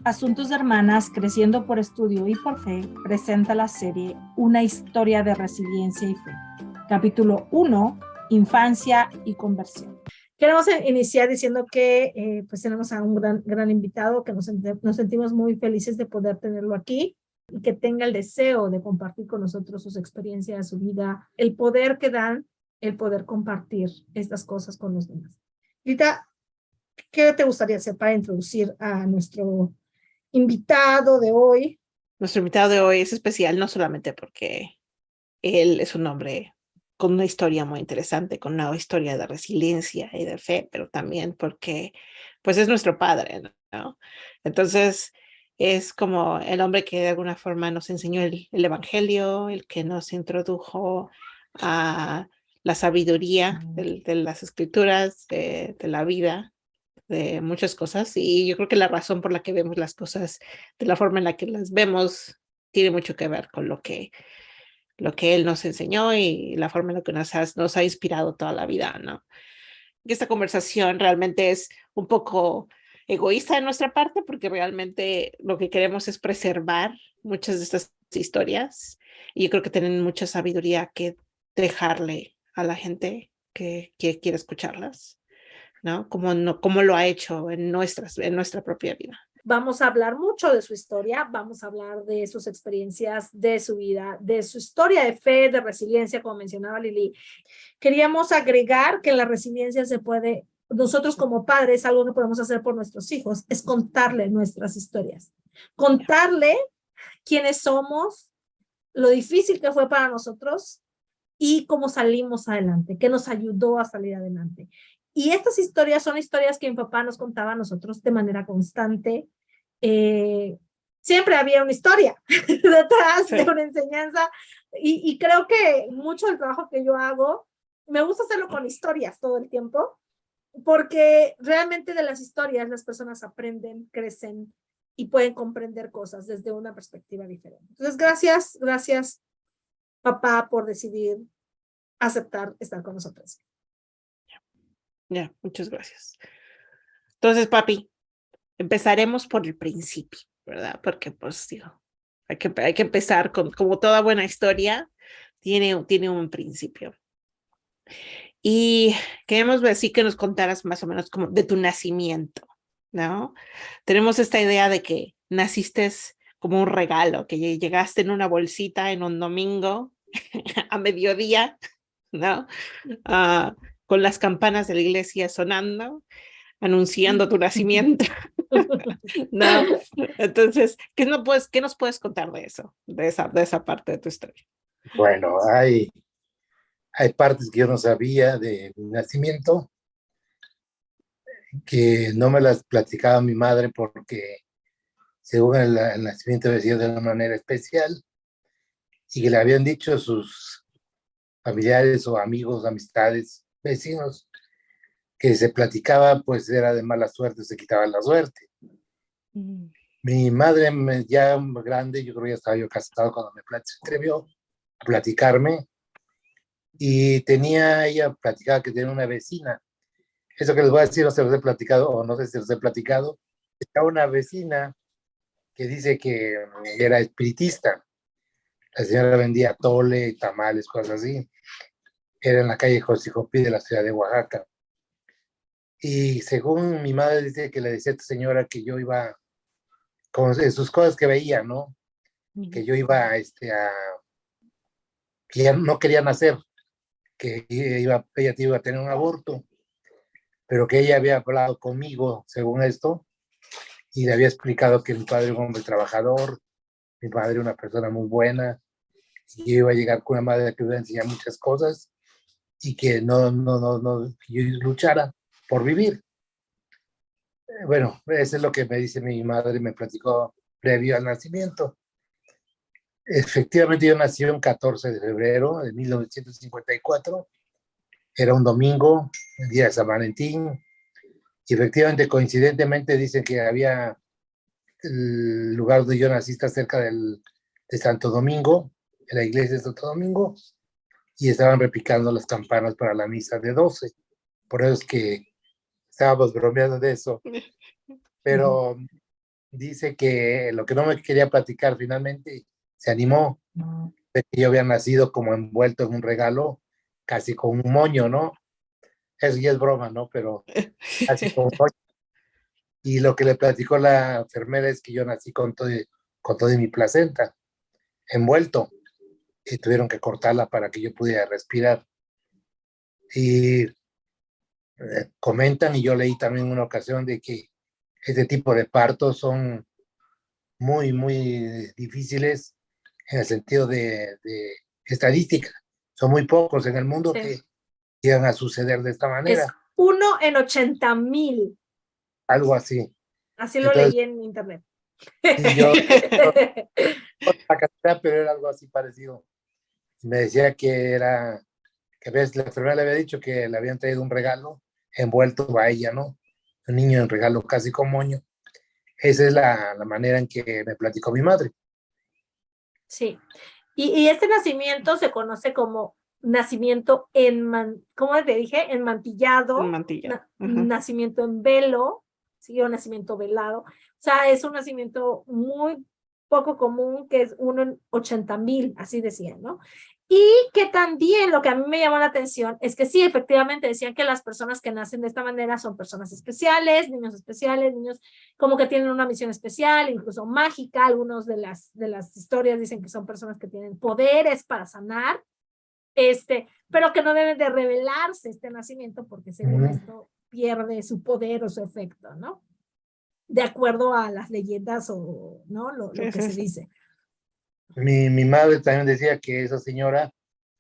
Asuntos de Hermanas, Creciendo por Estudio y por Fe, presenta la serie Una historia de resiliencia y fe. Capítulo 1, Infancia y Conversión. Queremos iniciar diciendo que pues tenemos a un gran invitado que nos sentimos muy felices de poder tenerlo aquí y que tenga el deseo de compartir con nosotros sus experiencias, su vida, el poder que dan, el poder compartir estas cosas con los demás. Rita, ¿qué te gustaría hacer para introducir a nuestro invitado de hoy? Nuestro invitado de hoy es especial no solamente porque él es un hombre con una historia muy interesante, con una historia de resiliencia y de fe, pero también porque pues es nuestro padre, ¿no? Entonces es como el hombre que de alguna forma nos enseñó el evangelio, el que nos introdujo a la sabiduría de las escrituras, de la vida, de muchas cosas, y yo creo que la razón por la que vemos las cosas de la forma en la que las vemos tiene mucho que ver con lo que él nos enseñó y la forma en la que nos ha inspirado toda la vida, ¿no? Y esta conversación realmente es un poco egoísta de nuestra parte porque realmente lo que queremos es preservar muchas de estas historias y yo creo que tienen mucha sabiduría que dejarle a la gente que quiere escucharlas, ¿no? Como lo ha hecho en nuestra propia vida. Vamos a hablar mucho de su historia, vamos a hablar de sus experiencias, de su vida, de su historia de fe, de resiliencia, como mencionaba Lili. Queríamos agregar que la resiliencia se puede, nosotros como padres, algo que podemos hacer por nuestros hijos, es contarle nuestras historias, contarle quiénes somos, lo difícil que fue para nosotros y cómo salimos adelante, qué nos ayudó a salir adelante. Y estas historias son historias que mi papá nos contaba a nosotros de manera constante. Siempre había una historia detrás de una enseñanza y creo que mucho del trabajo que yo hago, me gusta hacerlo con historias todo el tiempo, porque realmente de las historias las personas aprenden, crecen y pueden comprender cosas desde una perspectiva diferente. Entonces, gracias papá por decidir aceptar estar con nosotros. Muchas gracias. Entonces, papi, empezaremos por el principio, ¿verdad? Porque, pues, digo, hay que empezar como toda buena historia, tiene un principio. Y queremos decir que nos contaras más o menos como de tu nacimiento, ¿no? Tenemos esta idea de que naciste como un regalo, que llegaste en una bolsita en un domingo a mediodía, ¿no? Con las campanas de la iglesia sonando, anunciando tu nacimiento. No, entonces, ¿qué nos puedes contar de eso, de esa parte de tu historia? Bueno, hay partes que yo no sabía de mi nacimiento, que no me las platicaba mi madre porque según el nacimiento había sido de una manera especial y que le habían dicho sus familiares o amigos, amistades, vecinos, que se platicaba, pues era de mala suerte, se quitaba la suerte. Mi madre, ya grande, yo creo que ya estaba yo casado cuando se atrevió a platicarme, y ella platicaba que tenía una vecina. Eso que les voy a decir no se los he platicado, o no sé si los he platicado. Está una vecina que dice que era espiritista. La señora vendía tole, tamales, cosas así. Era en la calle Josicopí de la ciudad de Oaxaca. Y según mi madre dice que le decía a esta señora que yo iba, con sus cosas que veía, ¿no? Que yo iba que ya no quería nacer, que ella iba a tener un aborto, pero que ella había hablado conmigo, según esto, y le había explicado que mi padre era un hombre trabajador, mi padre una persona muy buena, y yo iba a llegar con una madre que me iba a enseñar muchas cosas, y que que yo luchara por vivir. Bueno, eso es lo que me dice mi madre, me platicó previo al nacimiento. Efectivamente, yo nací el 14 de febrero de 1954, era un domingo, el día de San Valentín, y efectivamente, coincidentemente, dicen que había el lugar donde yo nací está cerca de Santo Domingo, en la iglesia de Santo Domingo, y estaban repicando las campanas para la misa de 12. Por eso es que estábamos bromeando de eso. Pero dice que lo que no me quería platicar finalmente se animó, de que yo había nacido como envuelto en un regalo, casi con un moño, ¿no? Eso ya es broma, ¿no? Pero casi con un moño. Y lo que le platicó la enfermera es que yo nací con todo mi placenta envuelto y tuvieron que cortarla para que yo pudiera respirar. Y comentan, y yo leí también en una ocasión, de que este tipo de partos son muy, muy difíciles en el sentido de estadística. Son muy pocos en el mundo Sí. que llegan a suceder de esta Es manera, 1 en 80,000. algo así. Así lo Entonces, leí en internet. sí, yo, la cantidad, pero era algo así parecido. Me decía que era, que ves, la enfermera le había dicho que le habían traído un regalo envuelto a ella, ¿no? Un niño en regalo casi con moño. Esa es la manera en que me platicó mi madre. Sí. Y este nacimiento se conoce como nacimiento ¿cómo te dije? Enmantillado, Mantilla. nacimiento en velo, ¿sí? O nacimiento velado. O sea, es un nacimiento muy poco común, que es 1 en 80,000, así decían, ¿no? Y que también lo que a mí me llamó la atención es que sí, efectivamente decían que las personas que nacen de esta manera son personas especiales, niños como que tienen una misión especial, incluso mágica. Algunos de las historias dicen que son personas que tienen poderes para sanar, pero que no deben de revelarse este nacimiento porque según esto pierde su poder o su efecto, ¿no? De acuerdo a las leyendas o, ¿no? Lo Sí, que sí, se sí. dice. Mi madre también decía que esa señora,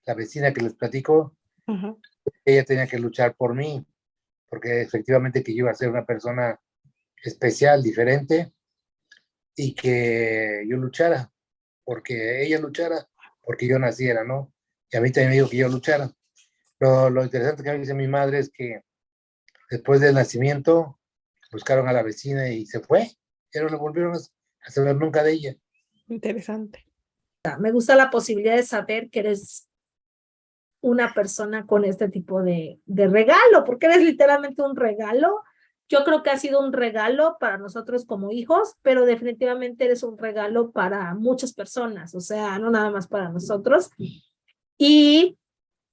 la vecina que les platico, Ujú. ella tenía que luchar por mí, porque efectivamente que yo iba a ser una persona especial, diferente, y que yo luchara, porque ella luchara, porque yo naciera, ¿no? Y a mí también me dijo que yo luchara. Lo interesante que me dice mi madre es que después del nacimiento buscaron a la vecina y se fue, ya no le volvieron a saber nunca de ella. Interesante. Me gusta la posibilidad de saber que eres una persona con este tipo de regalo, porque eres literalmente un regalo. Yo creo que ha sido un regalo para nosotros como hijos, pero definitivamente eres un regalo para muchas personas, o sea, no nada más para nosotros. Y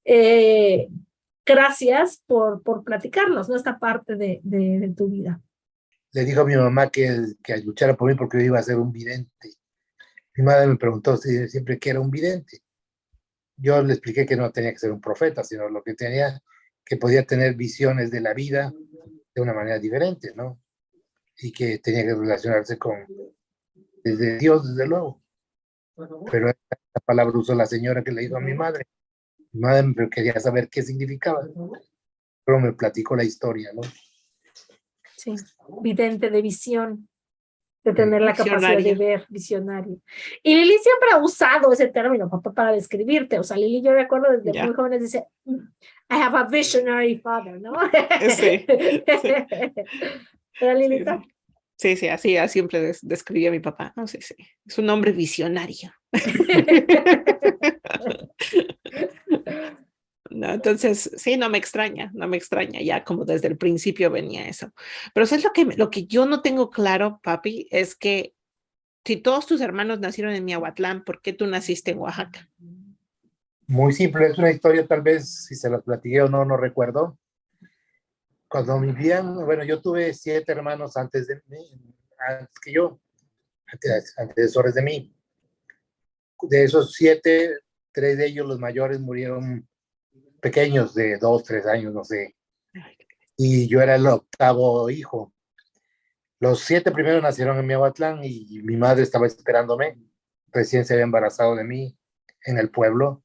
eh, gracias por platicarnos, ¿no? Esta parte de tu vida. Le dijo a mi mamá que luchara por mí porque yo iba a ser un vidente. Mi madre me preguntó si siempre que era un vidente. Yo le expliqué que no tenía que ser un profeta, sino lo que tenía, que podía tener visiones de la vida de una manera diferente, ¿no? Y que tenía que relacionarse con, desde Dios, desde luego. Pero esa palabra usó la señora que le dijo a mi madre. Mi madre quería saber qué significaba, pero me platicó la historia, ¿no? Sí, vidente de visión, de tener la capacidad de Visionario. ver, visionario. Y Lili siempre ha usado ese término para describirte. O sea, Lili, yo recuerdo desde muy Ya. jóvenes, dice, I have a visionary father, ¿no? Sí, sí, ¿Era sí, Lilita? sí. Sí, sí, así siempre describía a mi papá. No, sí, sí. Es un hombre visionario. No, entonces, sí, no me extraña, no me extraña, ya como desde el principio venía eso. Pero ¿sabes lo que yo no tengo claro, papi? Es que si todos tus hermanos nacieron en Miahuatlán, ¿por qué tú naciste en Oaxaca? Muy simple, es una historia, tal vez, si se las platiqué o no, no recuerdo. Cuando vivían, bueno, yo tuve 7 hermanos antes de mí, antes que yo, antecesores de mí. De esos 7, 3 de ellos, los mayores, murieron pequeños, de 2, 3 años, no sé. Y yo era el octavo hijo. Los 7 primeros nacieron en Miahuatlán y mi madre estaba esperándome. Recién se había embarazado de mí en el pueblo.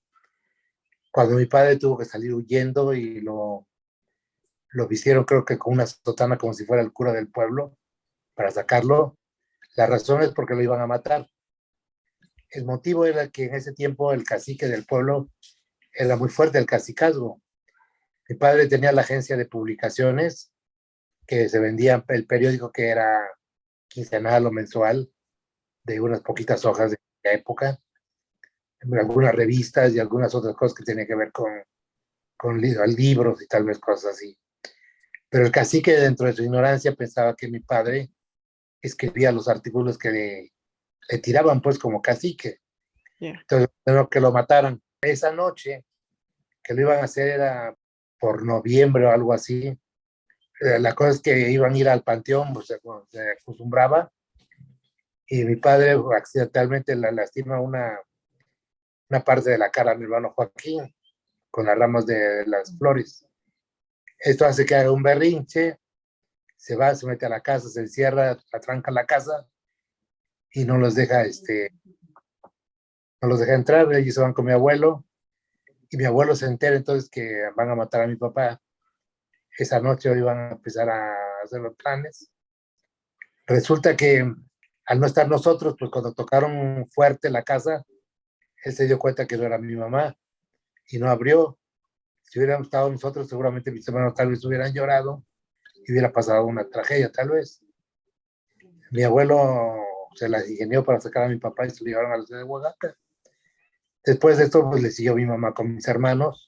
Cuando mi padre tuvo que salir huyendo y lo vistieron, creo que con una sotana, como si fuera el cura del pueblo, para sacarlo. La razón es porque lo iban a matar. El motivo era que en ese tiempo el cacique del pueblo era muy fuerte, el cacicazgo. Mi padre tenía la agencia de publicaciones que se vendía el periódico, que era quincenal o mensual, de unas poquitas hojas de la época, algunas revistas y algunas otras cosas que tenían que ver con libros y tal vez cosas así. Pero el cacique, dentro de su ignorancia, pensaba que mi padre escribía los artículos que le tiraban pues como cacique. Yeah. Entonces, tengo que lo mataran. Esa noche que lo iban a hacer era por noviembre o algo así. La cosa es que iban a ir al panteón, pues se acostumbraba, y mi padre accidentalmente le lastima una parte de la cara a mi hermano Joaquín con las ramas de las flores. Esto hace que haga un berrinche, se va, se mete a la casa, se encierra, atranca la casa y no los deja entrar. Ellos se van con mi abuelo y mi abuelo se entera entonces que van a matar a mi papá. Esa noche iban a empezar a hacer los planes. Resulta que al no estar nosotros, pues cuando tocaron fuerte la casa, él se dio cuenta que no era mi mamá y no abrió. Si hubiéramos estado nosotros, seguramente mis hermanos tal vez hubieran llorado y hubiera pasado una tragedia, tal vez. Mi abuelo se las ingenió para sacar a mi papá y se lo llevaron a la ciudad de Oaxaca. Después de esto, pues le siguió mi mamá con mis hermanos,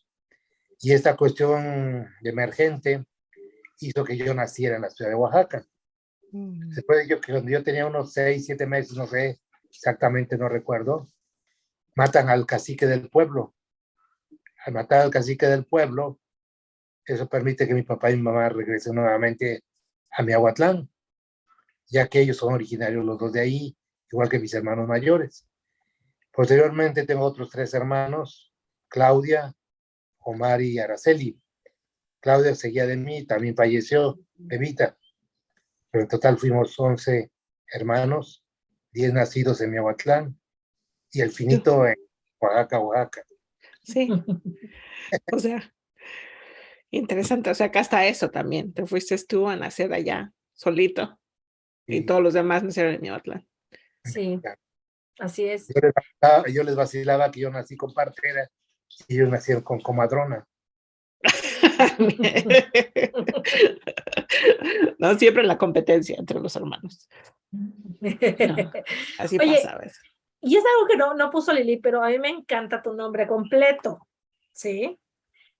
y esta cuestión emergente hizo que yo naciera en la ciudad de Oaxaca. Después de ello, que cuando yo tenía unos 6, 7 meses, no sé, exactamente no recuerdo, matan al cacique del pueblo. Al matar al cacique del pueblo, eso permite que mi papá y mi mamá regresen nuevamente a Miahuatlán, ya que ellos son originarios los dos de ahí, igual que mis hermanos mayores. Posteriormente tengo otros 3 hermanos, Claudia, Omar y Araceli. Claudia seguía de mí, también falleció, bebita. Pero en total fuimos 11 hermanos, 10 nacidos en Miahuatlán y el finito en Oaxaca, Oaxaca. Sí, o sea, interesante. O sea, acá está eso también. Te fuiste tú a nacer allá solito y todos los demás nacieron en Miahuatlán. Sí, así es. Yo les vacilaba que yo nací con partera y ellos nacieron con comadrona. No, siempre la competencia entre los hermanos. No, así Oye, pasa a veces. y es algo que no puso Lili, pero a mí me encanta tu nombre completo, ¿sí?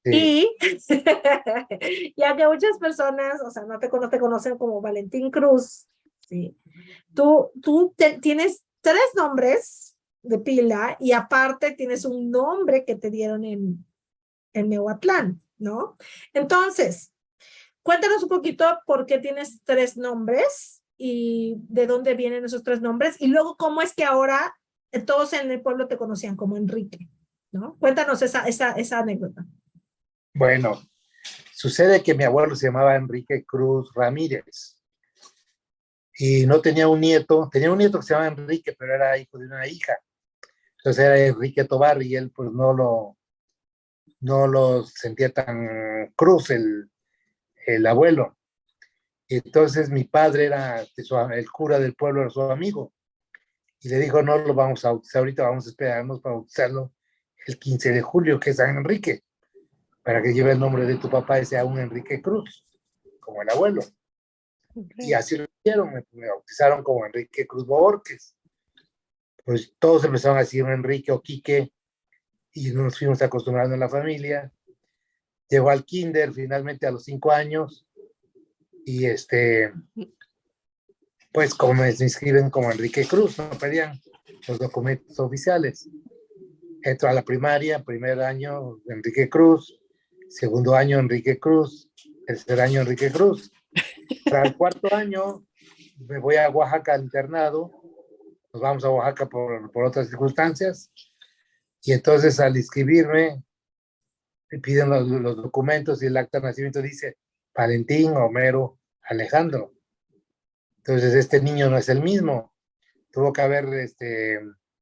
Sí. Y ya que muchas personas, o sea, no te conocen como Valentín Cruz, ¿sí? Tú tienes 3 nombres de pila y aparte tienes un nombre que te dieron en Miahuatlán, ¿no? Entonces, cuéntanos un poquito por qué tienes 3 nombres y de dónde vienen esos 3 nombres y luego cómo es que ahora todos en el pueblo te conocían como Enrique, ¿no? Cuéntanos esa anécdota. Bueno, sucede que mi abuelo se llamaba Enrique Cruz Ramírez y no tenía un nieto que se llamaba Enrique, pero era hijo de una hija. Entonces era Enrique Tobar y él pues no lo sentía tan cruz el abuelo. Y entonces mi padre era el cura del pueblo, era su amigo, y le dijo, no lo vamos a bautizar ahorita, vamos a esperarnos para bautizarlo el 15 de julio, que es San Enrique, para que lleve el nombre de tu papá y sea un Enrique Cruz, como el abuelo. Okay. Y así lo hicieron, me bautizaron como Enrique Cruz Borges. Pues todos empezaron a decir Enrique o Quique, y nos fuimos acostumbrando en la familia. Llegó al kinder finalmente a los 5 años, y pues como me inscriben como Enrique Cruz, no pedían los documentos oficiales. Entro a la primaria, primer año Enrique Cruz, segundo año Enrique Cruz, tercer año Enrique Cruz. Para el cuarto año me voy a Oaxaca al internado, nos vamos a Oaxaca por otras circunstancias, y entonces al inscribirme me piden los documentos y el acta de nacimiento dice Valentín Homero Alejandro. Entonces este niño no es el mismo, tuvo que haber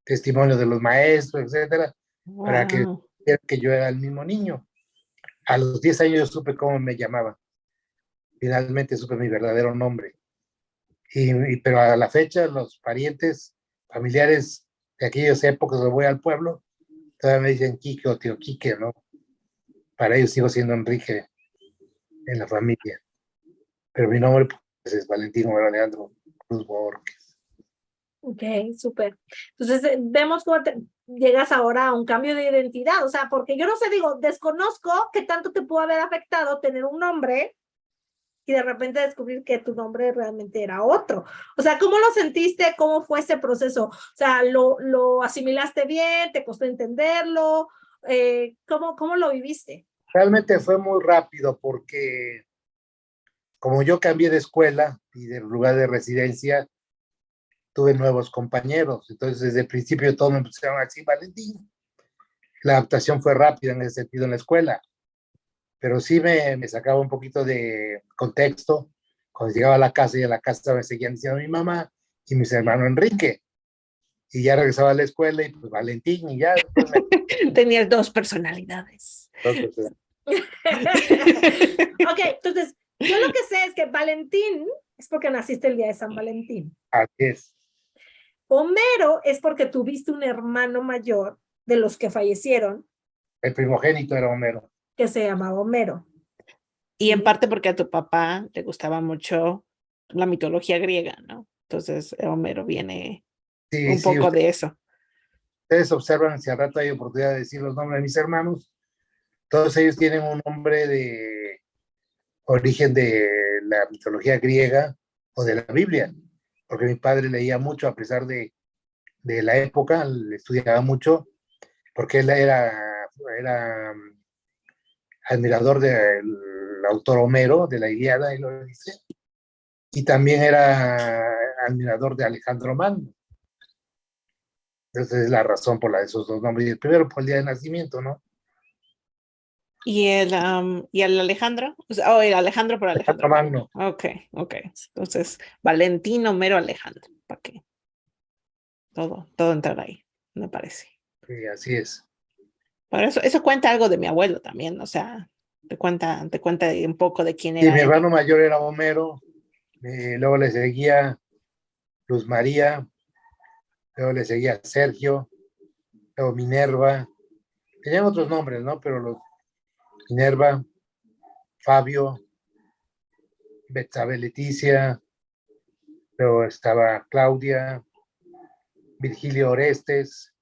testimonio de los maestros, etcétera, para que yo era el mismo niño. A los 10 años yo supe cómo me llamaban. Finalmente supe mi verdadero nombre. Pero a la fecha, los parientes, familiares de aquellas épocas, donde voy al pueblo, todavía me dicen Quique o tío Quique, ¿no? Para ellos sigo siendo Enrique en la familia. Pero mi nombre pues, es Valentín Alejandro Cruz Borges. Ok, súper. Entonces, vemos cómo llegas ahora a un cambio de identidad, o sea, porque yo no sé, digo, desconozco qué tanto te pudo haber afectado tener un nombre y de repente descubrir que tu nombre realmente era otro. O sea, ¿cómo lo sentiste? ¿Cómo fue ese proceso? O sea, ¿lo asimilaste bien? ¿Te costó entenderlo? ¿Cómo lo viviste? Realmente fue muy rápido porque como yo cambié de escuela y de lugar de residencia, tuve nuevos compañeros. Entonces, desde el principio todos me pusieron así, Valentín. La adaptación fue rápida en ese sentido en la escuela, pero sí me sacaba un poquito de contexto cuando llegaba a la casa y en la casa me seguían diciendo mi mamá y mis hermanos Enrique. Y ya regresaba a la escuela y pues Valentín y ya después me... Tenías dos personalidades. Entonces, Ok, entonces, yo lo que sé es que Valentín es porque naciste el día de San Valentín. así es. Homero es porque tuviste un hermano mayor de los que fallecieron El primogénito era Homero. que se llamaba Homero. Y en parte porque a tu papá le gustaba mucho la mitología griega, ¿no? Entonces, Homero viene Sí, un sí, poco de eso. ustedes observan, si al rato hay oportunidad de decir los nombres de mis hermanos, todos ellos tienen un nombre de origen de la mitología griega o de la Biblia, porque mi padre leía mucho a pesar de la época, le estudiaba mucho, porque él era admirador del autor Homero, de la Ilíada, y lo dice, y también era admirador de Alejandro Magno. Esa es la razón por la de esos dos nombres. Y el primero por el día de nacimiento, ¿no? ¿Y el Alejandro? O sea, el Alejandro por Alejandro Magno. Magno. Ok. Entonces, Valentín, Homero, Alejandro. ¿Para qué? Todo entrar ahí, me parece. Sí, así es. Por eso cuenta algo de mi abuelo también, o sea, te cuenta un poco de quién Sí, era mi él. hermano mayor era Homero, luego le seguía Luz María, luego le seguía Sergio, luego Minerva. Tenían otros nombres, ¿no? Pero los Minerva, Fabio, Betsabe Leticia, luego estaba Claudia, Virgilio Orestes,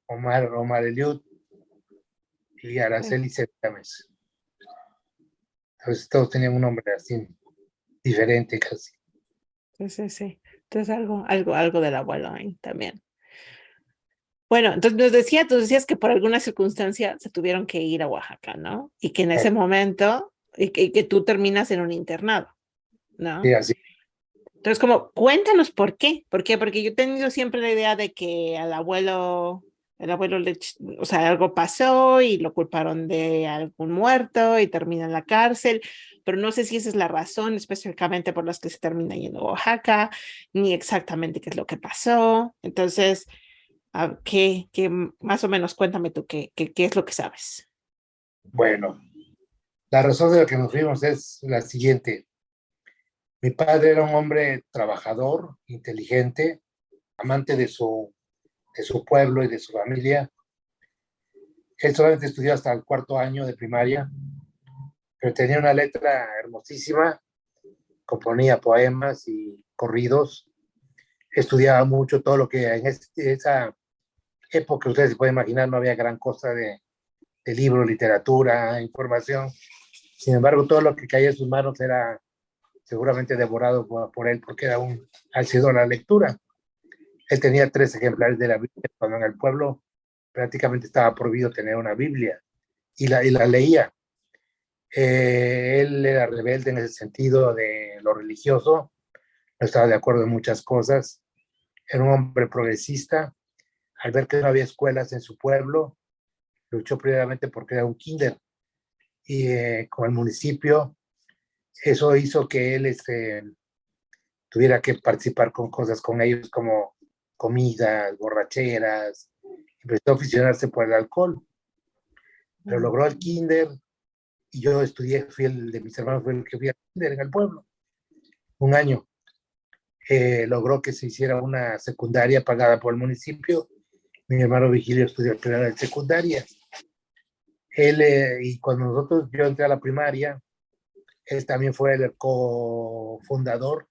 Omar Eliud y Araceli Septimes. Entonces todos tenían un nombre así, diferente casi. Sí. Entonces algo del abuelo ahí también. Bueno, entonces tú decías que por alguna circunstancia se tuvieron que ir a Oaxaca, ¿no? Y que en ese momento, y que tú terminas en un internado, ¿no? Sí, así. Entonces, como, cuéntanos por qué. ¿Por qué? Porque yo he tenido siempre la idea de que el abuelo o sea, algo pasó y lo culparon de algún muerto y termina en la cárcel, pero no sé si esa es la razón específicamente por la que se termina yendo a Oaxaca, ni exactamente qué es lo que pasó. Entonces, más o menos cuéntame tú qué es lo que sabes. Bueno, la razón de la que nos fuimos es la siguiente. Mi padre era un hombre trabajador, inteligente, amante de su pueblo y de su familia. Él solamente estudió hasta el cuarto año de primaria, pero tenía una letra hermosísima, componía poemas y corridos, estudiaba mucho todo lo que en esa época, ustedes se pueden imaginar, no había gran cosa de libros, literatura, información. Sin embargo, todo lo que caía en sus manos era seguramente devorado por él porque era un ácido a la lectura. Él tenía 3 ejemplares de la Biblia cuando en el pueblo prácticamente estaba prohibido tener una Biblia y la leía. Él era rebelde en ese sentido de lo religioso, no estaba de acuerdo en muchas cosas, era un hombre progresista. Al ver que no había escuelas en su pueblo, luchó primeramente por crear un kinder y con el municipio. Eso hizo que él tuviera que participar con cosas con ellos como comidas, borracheras, empezó a aficionarse por el alcohol, pero logró el kinder y yo estudié, de mis hermanos fue el que fui al kinder en el pueblo, un año. Logró que se hiciera una secundaria pagada por el municipio. Mi hermano Vigilio estudió primero en secundaria. Y cuando yo entré a la primaria, él también fue el cofundador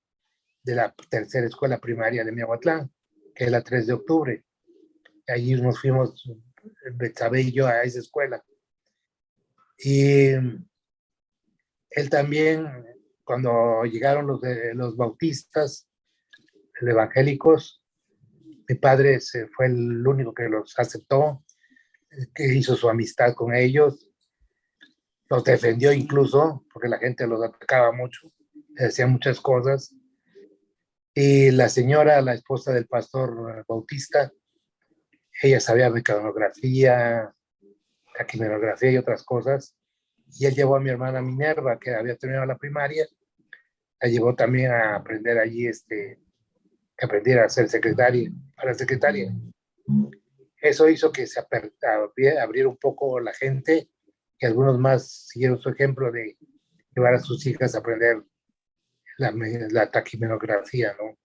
de la tercera escuela primaria de Miahuatlán, que es la 3 de octubre. Allí nos fuimos, Betsabe y yo, a esa escuela. Y él también cuando llegaron los bautistas, los evangélicos, mi padre fue el único que los aceptó, que hizo su amistad con ellos, los defendió incluso, porque la gente los atacaba mucho, le decían muchas cosas. Y la señora, la esposa del pastor bautista, ella sabía mecanografía, taquimecanografía y otras cosas. Y él llevó a mi hermana Minerva, que había terminado la primaria, la llevó también a aprender allí, que aprendiera a ser secretaria, para secretaria. Eso hizo que se abriera un poco la gente y algunos más siguieron su ejemplo de llevar a sus hijas a aprender la taquimecanografía, ¿no?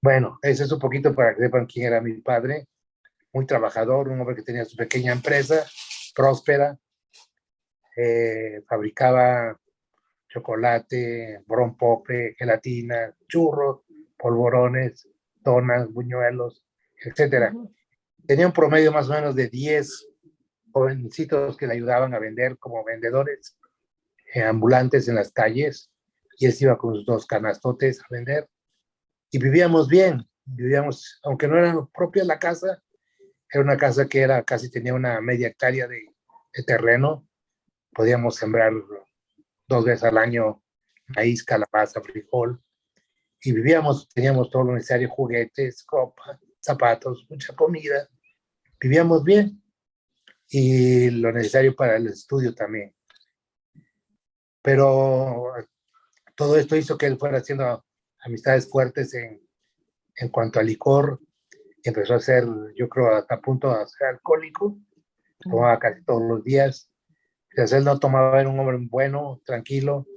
Bueno, eso es un poquito para que sepan quién era mi padre. Muy trabajador, un hombre que tenía su pequeña empresa, próspera, fabricaba chocolate, brompope, gelatina, churros, polvorones, donas, buñuelos, etcétera. Tenía un promedio más o menos de 10 jovencitos que le ayudaban a vender como vendedores ambulantes en las calles, y él se iba con sus 2 canastotes a vender, y vivíamos bien, aunque no era propia la casa, era una casa que casi tenía una media hectárea de terreno, podíamos sembrar 2 veces al año maíz, calabaza, frijol, y teníamos todo lo necesario, juguetes, ropa, zapatos, mucha comida, vivíamos bien, y lo necesario para el estudio también. Pero todo esto hizo que él fuera haciendo amistades fuertes en cuanto al licor, y empezó a ser, yo creo, hasta a punto de ser alcohólico, tomaba casi todos los días. Entonces, él no tomaba, era un hombre bueno, tranquilo,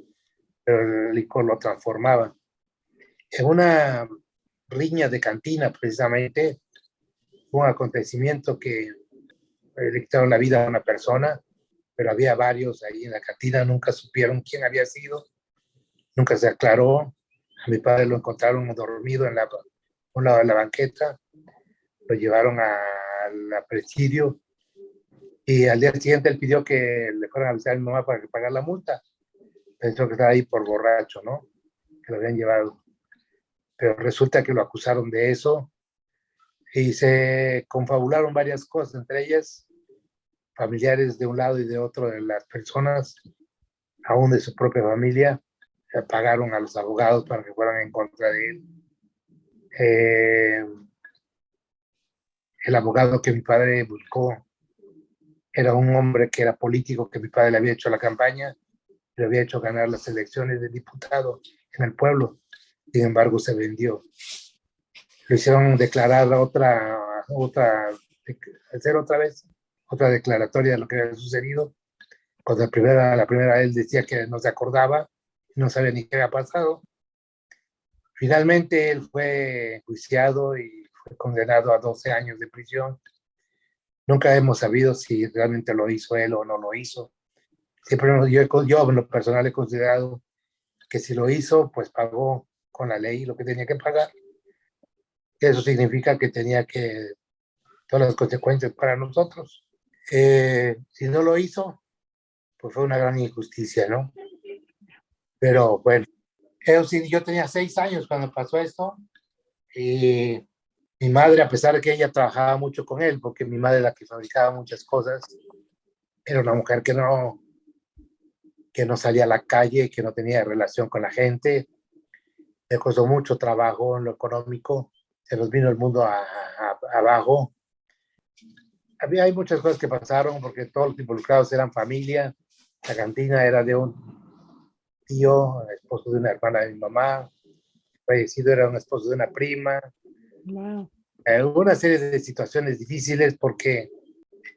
pero el licor lo transformaba. En una riña de cantina, precisamente, un acontecimiento que le quitaron la vida a una persona, pero había varios ahí en la cantina, nunca supieron quién había sido, nunca se aclaró. A mi padre lo encontraron dormido en un lado de la banqueta, lo llevaron al presidio, y al día siguiente él pidió que le fueran a avisar a mi mamá para que pagara la multa. Pensó que estaba ahí por borracho, ¿no? Que lo habían llevado. Pero resulta que lo acusaron de eso y se confabularon varias cosas, entre ellas familiares de un lado y de otro de las personas, aún de su propia familia, pagaron a los abogados para que fueran en contra de él. El abogado que mi padre buscó era un hombre que era político, que mi padre le había hecho la campaña, le había hecho ganar las elecciones de diputado en el pueblo. Sin embargo, se vendió. Lo hicieron declarar hacer otra vez otra declaratoria de lo que había sucedido. Cuando la primera él decía que no se acordaba, no sabía ni qué había pasado. Finalmente él fue juiciado y fue condenado a 12 años de prisión. Nunca hemos sabido si realmente lo hizo él o no lo hizo. Siempre yo en lo personal he considerado que si lo hizo, pues pagó con la ley lo que tenía que pagar. Eso significa que tenía que todas las consecuencias para nosotros. Si no lo hizo, pues fue una gran injusticia, ¿no? Pero bueno, sí, yo tenía 6 años cuando pasó esto, y mi madre, a pesar de que ella trabajaba mucho con él, porque mi madre era la que fabricaba muchas cosas, era una mujer que no salía a la calle, que no tenía relación con la gente, le costó mucho trabajo en lo económico, se nos vino el mundo abajo. Hay muchas cosas que pasaron porque todos los involucrados eran familia. La cantina era de un tío, esposo de una hermana de mi mamá, fallecido era un esposo de una prima. Wow. Una serie de situaciones difíciles porque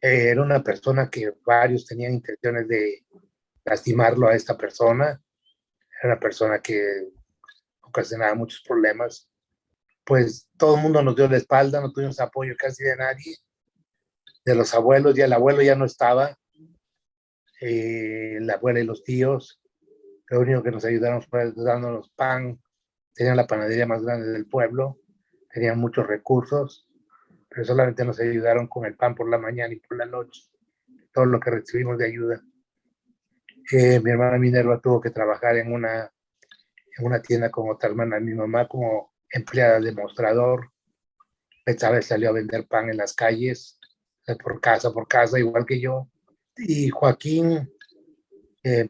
era una persona que varios tenían intenciones de lastimarlo a esta persona. Era una persona que ocasionaba muchos problemas. Pues todo el mundo nos dio la espalda, no tuvimos apoyo casi de nadie, de los abuelos. Ya el abuelo ya no estaba, la abuela y los tíos. Lo único que nos ayudaron fue dándonos pan. Tenían la panadería más grande del pueblo, tenían muchos recursos, pero solamente nos ayudaron con el pan por la mañana y por la noche, todo lo que recibimos de ayuda. Mi hermana Minerva tuvo que trabajar en una tienda con otra hermana de mi mamá como empleada de mostrador. Betsabe salió a vender pan en las calles, por casa, igual que yo. Y Joaquín él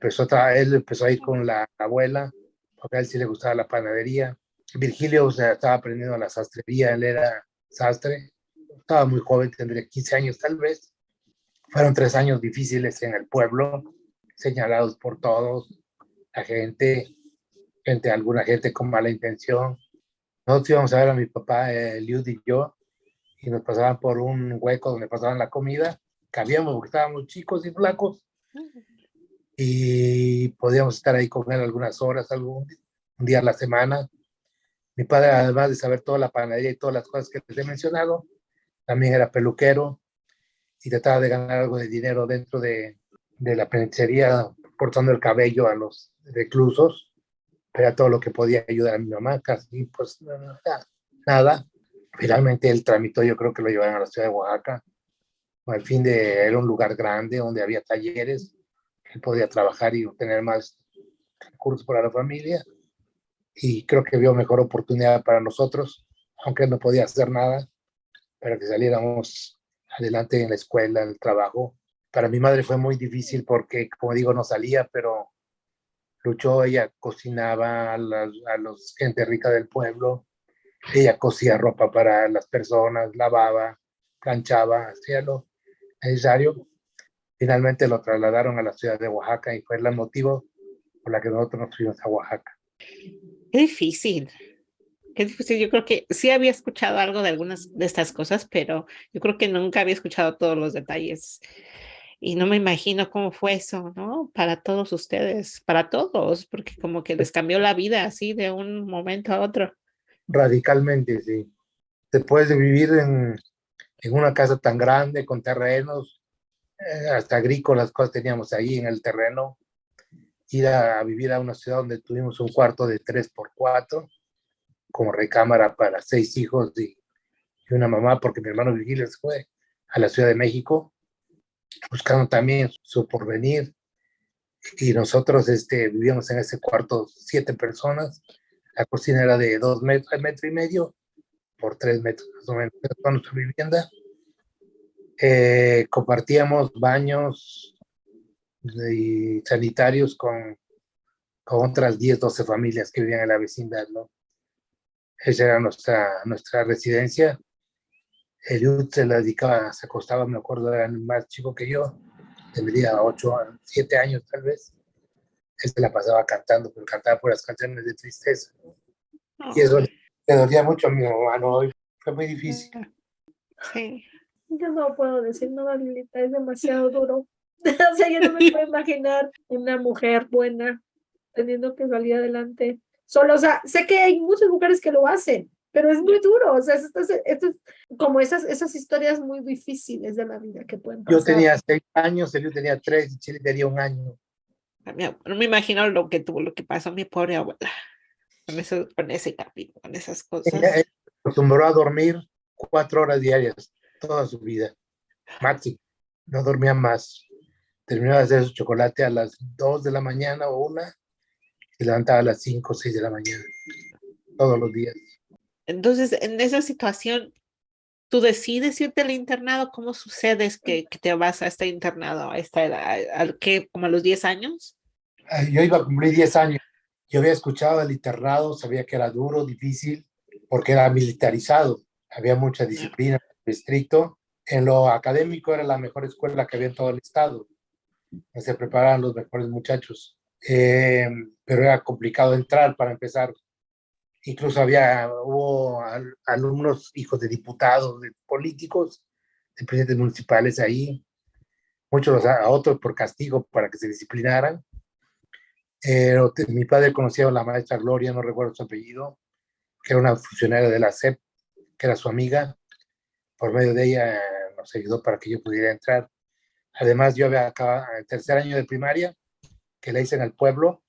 empezó a ir con la abuela, porque a él sí le gustaba la panadería. Virgilio, o sea, estaba aprendiendo la sastrería, él era sastre, estaba muy joven, tendría 15 años tal vez. Fueron 3 años difíciles en el pueblo, señalados por todos, la alguna gente con mala intención. Nosotros íbamos a ver a mi papá, Liud y yo, y nos pasaban por un hueco donde pasaban la comida, cabíamos porque estábamos chicos y flacos, y podíamos estar ahí con él algunas horas, un día a la semana. Mi padre, además de saber toda la panadería y todas las cosas que les he mencionado, también era peluquero y trataba de ganar algo de dinero dentro de la penitenciaría, cortando el cabello a los reclusos. Era todo lo que podía ayudar a mi mamá, casi pues nada. Finalmente él tramitó, yo creo que lo llevaron a la ciudad de Oaxaca, al fin de, era un lugar grande donde había talleres, él podía trabajar y obtener más recursos para la familia, y creo que vio mejor oportunidad para nosotros, aunque él no podía hacer nada, para que saliéramos adelante en la escuela, en el trabajo. Para mi madre fue muy difícil porque, como digo, no salía, pero luchó. Ella cocinaba a los gente rica del pueblo, ella cosía ropa para las personas, lavaba, planchaba, hacía lo necesario. Finalmente lo trasladaron a la ciudad de Oaxaca y fue el motivo por la que nosotros nos fuimos a Oaxaca. Qué difícil, qué difícil. Yo creo que sí había escuchado algo de algunas de estas cosas, pero yo creo que nunca había escuchado todos los detalles. Y no me imagino cómo fue eso, ¿no? Para todos ustedes, para todos, porque como que les cambió la vida así de un momento a otro. Radicalmente, sí. Después de vivir en una casa tan grande, con terrenos, hasta agrícolas, cosas teníamos ahí en el terreno, ir a vivir a una ciudad donde tuvimos un cuarto de 3x4, como recámara para 6 hijos y una mamá, porque mi hermano Virgilio se fue a la Ciudad de México, buscando también su porvenir, y nosotros vivíamos en ese cuarto 7 personas. La cocina era de 2 metros, metro y medio por 3 metros, más o menos, toda nuestra vivienda. Compartíamos baños y sanitarios con otras 10, 12 familias que vivían en la vecindad, ¿no? Esa era nuestra residencia. Eliud se la dedicaba, se acostaba, me acuerdo, era más chico que yo, tendría 8, 7 años tal vez. Él se la pasaba cantando, pero cantaba puras canciones de tristeza. Y eso Oh, le dolía mucho a mi mamá, ¿no? Fue muy difícil. sí. Yo no puedo decir nada, Lilita, es demasiado duro. O sea, yo no me puedo imaginar una mujer buena teniendo que salir adelante solo. O sea, sé que hay muchas mujeres que lo hacen, pero es muy duro. O sea, esto es como esas historias muy difíciles de la vida que pueden Yo pasar. tenía 6 años, Eliud tenía 3 y Chile tenía 1 año. No me imagino lo que tuvo, lo que pasó mi pobre abuela con eso, con ese capítulo, con esas Ella cosas. acostumbró a dormir 4 horas diarias toda su vida, máximo. No dormía más. Terminaba de hacer su chocolate a las 2 de la mañana o 1, y levantaba a las 5 o 6 de la mañana, todos los días. Entonces, en esa situación, tú decides irte al internado. ¿Cómo sucede es que te vas a este internado a esta edad? ¿Qué? ¿Como a los 10 años? Yo iba a cumplir 10 años. Yo había escuchado el internado, sabía que era duro, difícil, porque era militarizado. Había mucha disciplina, estricto. En lo académico era la mejor escuela que había en todo el estado. Se preparaban los mejores muchachos. Pero era complicado entrar para empezar. Incluso hubo alumnos, hijos de diputados, de políticos, de presidentes municipales ahí, muchos a otros por castigo para que se disciplinaran. Mi padre conocía a la maestra Gloria, no recuerdo su apellido, que era una funcionaria de la SEP, que era su amiga. Por medio de ella nos ayudó para que yo pudiera entrar. Además, yo había acabado el tercer año de primaria, que la hice en el pueblo.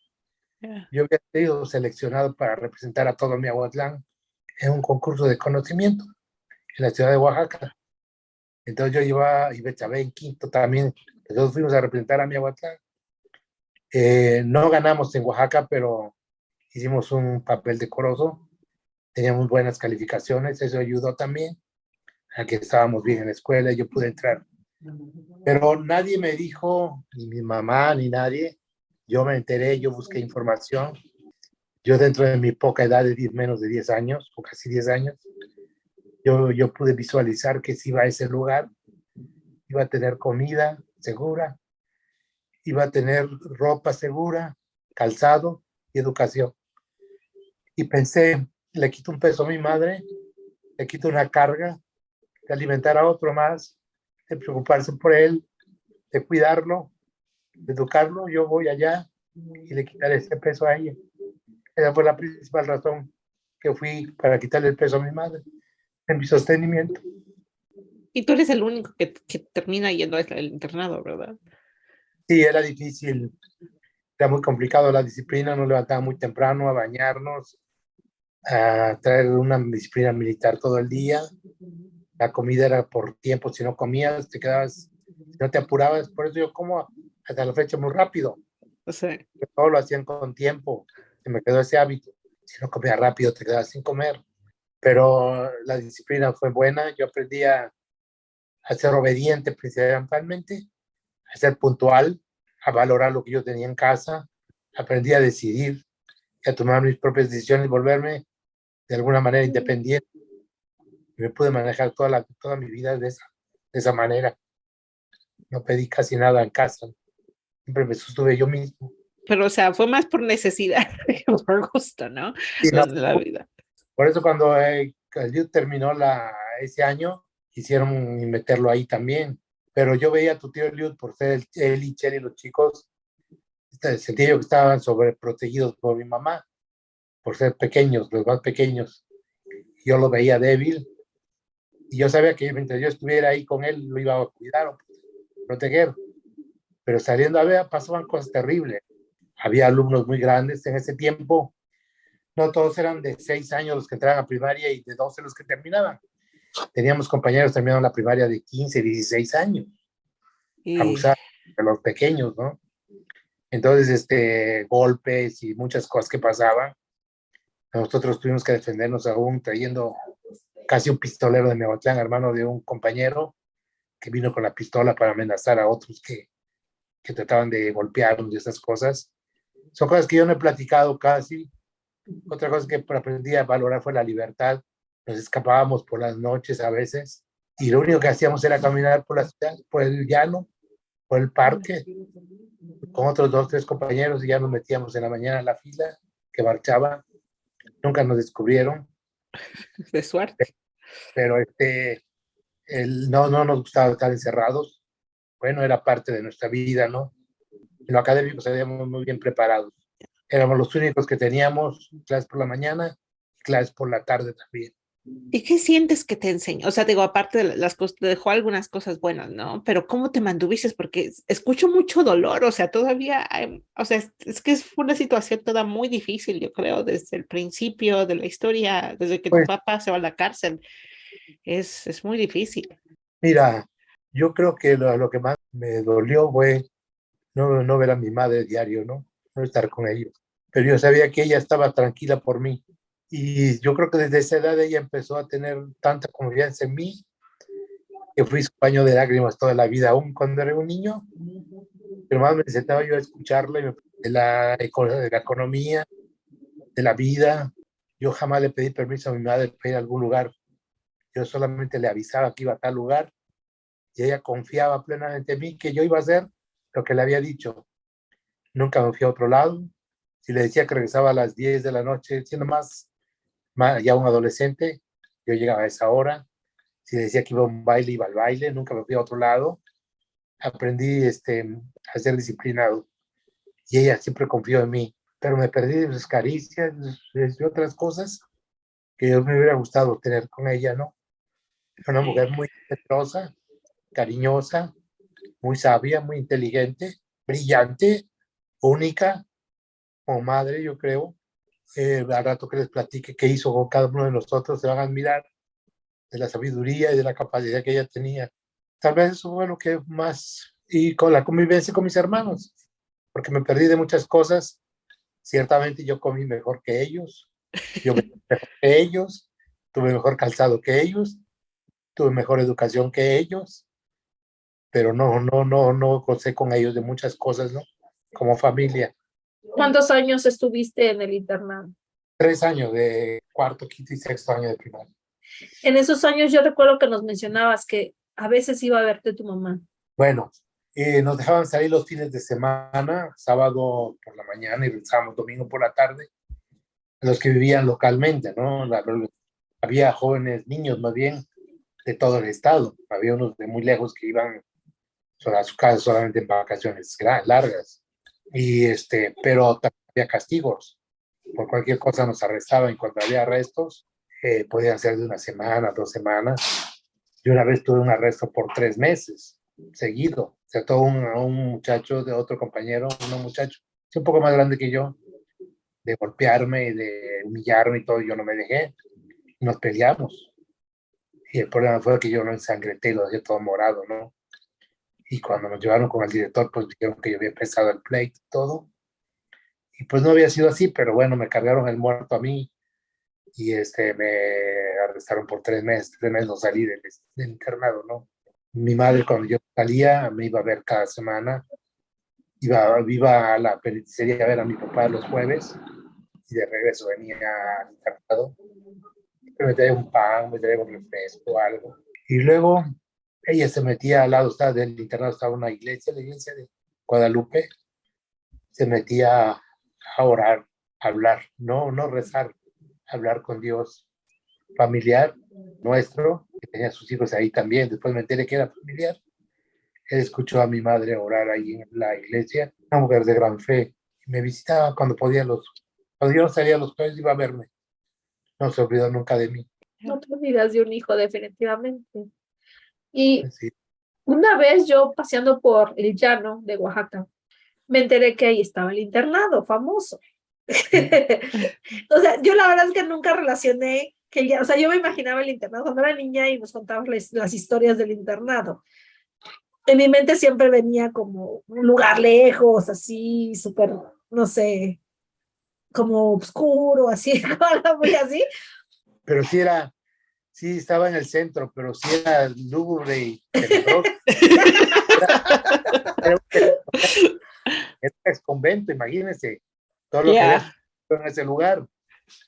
Yeah. Yo había sido seleccionado para representar a todo Miahuatlán en un concurso de conocimiento en la ciudad de Oaxaca. Entonces yo iba y Betsabe en quinto también. Entonces fuimos a representar a Miahuatlán. No ganamos en Oaxaca, pero hicimos un papel decoroso, teníamos buenas calificaciones, eso ayudó también a que estábamos bien en la escuela y yo pude entrar. Pero nadie me dijo, ni mi mamá, ni nadie. Yo me enteré, yo busqué información. Yo dentro de mi poca edad de menos de 10 años, o casi 10 años, yo pude visualizar que si iba a ese lugar, iba a tener comida segura, iba a tener ropa segura, calzado y educación. Y pensé, le quito un peso a mi madre, le quito una carga de alimentar a otro más, de preocuparse por él, de cuidarlo, de educarlo, yo voy allá y le quitaré ese peso a ella. Esa fue la principal razón que fui para quitarle el peso a mi madre en mi sostenimiento. Y tú eres el único que termina yendo al internado, ¿verdad? Sí, era difícil, era muy complicado la disciplina, nos levantaba muy temprano a bañarnos, a traer una disciplina militar todo el día. La comida era por tiempo, si no comías, te quedabas, si no te apurabas, por eso yo como hasta la fecha muy rápido. O sea, Todo lo hacían con tiempo, se me quedó ese hábito. Si no comía rápido, te quedabas sin comer. Pero la disciplina fue buena, yo aprendí a ser obediente principalmente, a ser puntual, a valorar lo que yo tenía en casa, aprendí a decidir, a tomar mis propias decisiones, volverme de alguna manera independiente. Me pude manejar toda mi vida de esa manera. No pedí casi nada en casa, siempre me sostuve yo mismo. pero o sea, fue más por necesidad que por gusto, ¿no? Y no, Los de la vida. por eso cuando el youth terminó ese año, quisieron meterlo ahí también. Pero yo veía a tu tío Eliud por ser él y Chely, los chicos, sentía yo que estaban sobreprotegidos por mi mamá, por ser pequeños, los más pequeños. Yo lo veía débil y yo sabía que mientras yo estuviera ahí con él, lo iba a cuidar o proteger. Pero saliendo a ver, pasaban cosas terribles. Había alumnos muy grandes en ese tiempo. No todos eran de 6 años los que entraban a primaria y de 12 los que terminaban. Teníamos compañeros terminando la primaria de 15, 16 años. Y Abusar de los pequeños, ¿no? Entonces, golpes y muchas cosas que pasaban. Nosotros tuvimos que defendernos aún trayendo casi un pistolero de Mehuatlán, hermano de un compañero que vino con la pistola para amenazar a otros que trataban de golpearnos y esas cosas. Son cosas que yo no he platicado casi. Otra cosa que aprendí a valorar fue la libertad. Nos escapábamos por las noches a veces y lo único que hacíamos era caminar por la ciudad, por el llano, por el parque, con otros 2, 3 compañeros y ya nos metíamos en la mañana a la fila que marchaba. Nunca nos descubrieron, de suerte. pero no nos gustaba estar encerrados. Bueno, era parte de nuestra vida, ¿no? En lo académico salíamos muy bien preparados. Éramos los únicos que teníamos clases por la mañana y clases por la tarde también. ¿Y qué sientes que te enseñó? O sea, digo, aparte de las cosas, te dejó algunas cosas buenas, ¿no? Pero ¿cómo te mantuviste? Porque escucho mucho dolor, o sea, todavía hay, o sea, es que fue una situación toda muy difícil, yo creo, desde el principio de la historia, desde que tu Pues papá se va a la cárcel, es muy difícil. mira, yo creo que lo que más me dolió fue no ver a mi madre diario, ¿no? No estar con ellos. Pero yo sabía que ella estaba tranquila por mí. Y yo creo que desde esa edad ella empezó a tener tanta confianza en mí que fui su paño de lágrimas toda la vida, aún cuando era un niño. Pero más me sentaba yo a escucharla de la economía, de la vida. Yo jamás le pedí permiso a mi madre para ir a algún lugar. Yo solamente le avisaba que iba a tal lugar y ella confiaba plenamente en mí que yo iba a hacer lo que le había dicho. Nunca me fui a otro lado. Si le decía que regresaba a las 10 de la noche, siendo ya un adolescente, yo llegaba a esa hora. Si le decía que iba a un baile, iba al baile. Nunca me fui a otro lado. Aprendí a ser disciplinado y ella siempre confió en mí. Pero me perdí de sus caricias, de otras cosas que yo me hubiera gustado tener con ella, ¿no? Era una mujer muy respetuosa, cariñosa, muy sabia, muy inteligente, brillante, única como madre, yo creo. Al rato que les platique qué hizo con cada uno de nosotros, se van a admirar de la sabiduría y de la capacidad que ella tenía. Tal vez eso fue lo que más, y con la convivencia con mis hermanos. porque me perdí de muchas cosas. Ciertamente yo comí mejor que ellos, yo bebí mejor que ellos, tuve mejor calzado que ellos, tuve mejor educación que ellos, pero no gocé con ellos de muchas cosas, ¿no? Como familia. ¿Cuántos años estuviste en el internado? 3 años de cuarto, quinto y sexto año de primaria. En esos años yo recuerdo que nos mencionabas que a veces iba a verte tu mamá. Bueno, nos dejaban salir los fines de semana, sábado por la mañana y regresábamos domingo por la tarde, los que vivían localmente, ¿no? Había jóvenes, niños más bien, de todo el estado. Había unos de muy lejos que iban a su casa solamente en vacaciones largas. Pero también había castigos. Por cualquier cosa nos arrestaban y cuando había arrestos, podían ser de 1 semana, 2 semanas. Yo una vez tuve un arresto por 3 meses seguido. Se trató a un muchacho de otro compañero, un muchacho un poco más grande que yo, de golpearme y de humillarme y todo. Yo no me dejé. Nos peleamos. Y el problema fue que yo lo ensangrenté y lo dejé todo morado, ¿no? Y cuando nos llevaron con el director, pues dijeron que yo había empezado el pleito y todo. Y pues no había sido así, pero bueno, me cargaron el muerto a mí y me arrestaron por 3 meses. 3 meses no salí del internado, ¿no? Mi madre cuando yo salía me iba a ver cada semana, iba a la penitenciaria a ver a mi papá los jueves y de regreso venía al internado. Me traía un pan, me traía un refresco, algo. Y luego ella se metía al lado del internado, estaba una iglesia, la iglesia de Guadalupe, se metía a orar, a hablar, no rezar, hablar con Dios, familiar nuestro, que tenía sus hijos ahí también. Después me enteré que era familiar. Él escuchó a mi madre orar ahí en la iglesia, una mujer de gran fe. Me visitaba cuando podía, cuando yo no salía los jueves iba a verme. No se olvidó nunca de mí. No te olvidas de un hijo, definitivamente. Y Sí. una vez yo paseando por el llano de Oaxaca, me enteré que ahí estaba el internado famoso. O sea, yo la verdad es que nunca relacioné que ya, o sea, yo me imaginaba el internado cuando era niña y nos contaban las historias del internado. En mi mente siempre venía como un lugar lejos, así, súper, no sé, como oscuro, así, algo muy así. Pero sí estaba en el centro, pero sí era lúgubre y tenebroso. Era un ex convento, imagínense todo lo que había en ese lugar.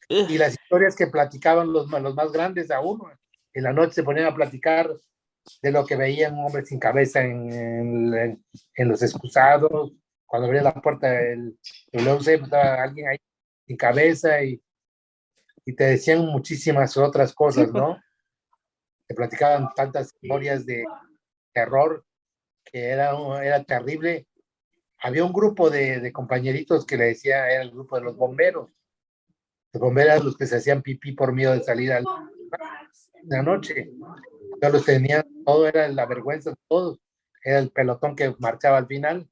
Y las historias que platicaban los más grandes a uno. En la noche se ponían a platicar de lo que veían un hombre sin cabeza en los excusados. Cuando abría la puerta del WC, pues estaba alguien ahí sin cabeza y te decían muchísimas otras cosas, ¿no? Te platicaban tantas historias de terror que era terrible. Había un grupo de compañeritos que le decía, era el grupo de los bomberos. Los bomberos los que se hacían pipí por miedo de salir a la noche. Yo los tenía, todo era la vergüenza de todos. Era el pelotón que marchaba al final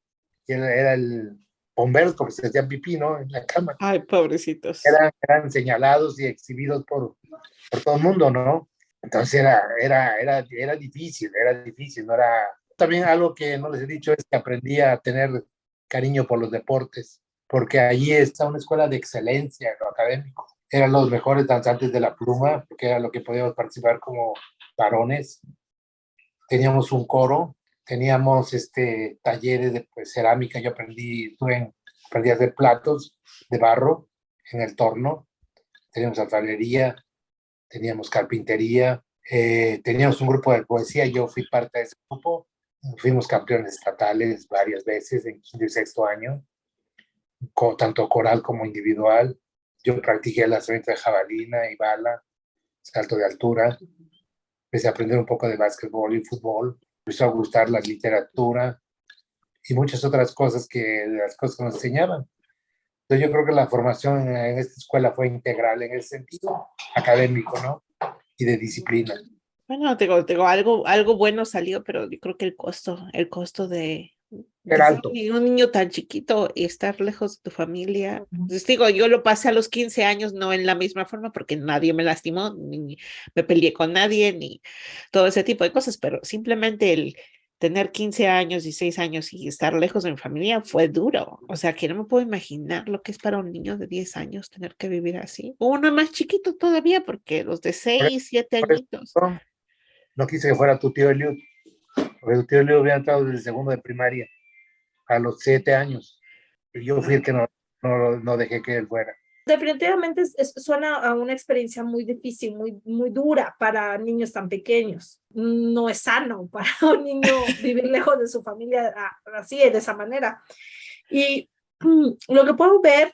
y era el bombero porque se hacían pipí, ¿no? En la cama. Ay, pobrecitos. Eran señalados y exhibidos por todo el mundo, ¿no? Entonces era difícil, no era... También algo que no les he dicho es que aprendí a tener cariño por los deportes, porque allí está una escuela de excelencia en lo académico. Eran los mejores danzantes de la pluma, porque era lo que podíamos participar como varones. Teníamos un coro, teníamos talleres de cerámica. Yo aprendí a hacer platos de barro en el torno. Teníamos alfarería, teníamos carpintería, teníamos un grupo de poesía. Yo fui parte de ese grupo. Fuimos campeones estatales varias veces en quinto y sexto año, tanto coral como individual. Yo practiqué el lanzamiento de jabalina y bala, salto de altura. Empecé a aprender un poco de básquetbol y fútbol. Empezó a gustar la literatura y muchas otras cosas las cosas que nos enseñaban. Entonces yo creo que la formación en esta escuela fue integral en el sentido académico, ¿no? Y de disciplina. Bueno, tengo algo bueno salió, pero yo creo que el costo de Era alto. un niño tan chiquito y estar lejos de tu familia. Entonces, digo, yo lo pasé a los 15 años, no en la misma forma, porque nadie me lastimó, ni me peleé con nadie, ni todo ese tipo de cosas, pero simplemente el tener 15 años, 16 años y estar lejos de mi familia fue duro. O sea, que no me puedo imaginar lo que es para un niño de 10 años tener que vivir así. O uno más chiquito todavía, porque los de Por eso, 6, 7 por eso añitos. no quise que fuera tu tío Eliud, porque tu tío Eliud hubiera entrado desde el segundo de primaria a los 7 años. Y yo fui el que no dejé que él fuera. Definitivamente suena a una experiencia muy difícil, muy dura para niños tan pequeños. No es sano para un niño vivir lejos de su familia así, de esa manera. Y lo que puedo ver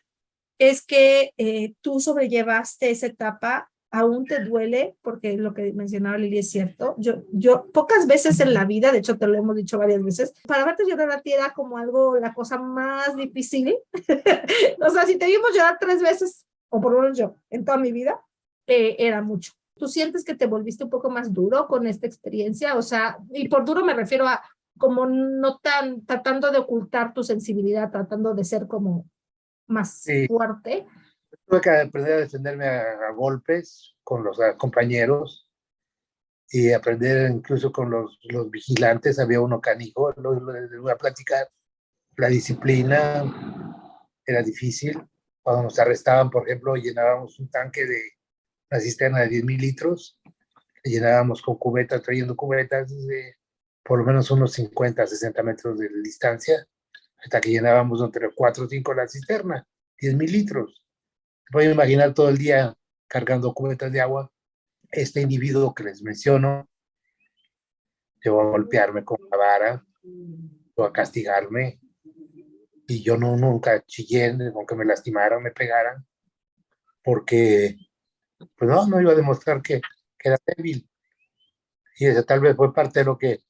es que tú sobrellevaste esa etapa, aún te duele, porque lo que mencionaba Lili es cierto. Yo pocas veces en la vida, de hecho te lo hemos dicho varias veces, para verte llorar a ti era como algo, la cosa más difícil. O sea, si te vimos llorar 3 veces, o por lo menos yo, en toda mi vida, era mucho. ¿Tú sientes que te volviste un poco más duro con esta experiencia? O sea, y por duro me refiero a como no tan tratando de ocultar tu sensibilidad, tratando de ser como más Sí, fuerte. tuve que aprender a defenderme a golpes con los compañeros y aprender incluso con los vigilantes. Había uno canijo, les voy a platicar. La disciplina era difícil. Cuando nos arrestaban, por ejemplo, llenábamos un tanque de una cisterna de 10,000 litros, llenábamos con cubetas, trayendo cubetas de por lo menos unos 50, 60 metros de distancia, hasta que llenábamos entre 4 o 5 la cisterna, 10,000 litros. Se pueden imaginar todo el día cargando cubetas de agua. Este individuo que les menciono llegó a golpearme con la vara, llegó a castigarme, y yo nunca chillé, aunque me lastimaran, me pegaran, porque pues no iba a demostrar que era débil. Y eso tal vez fue parte de lo que...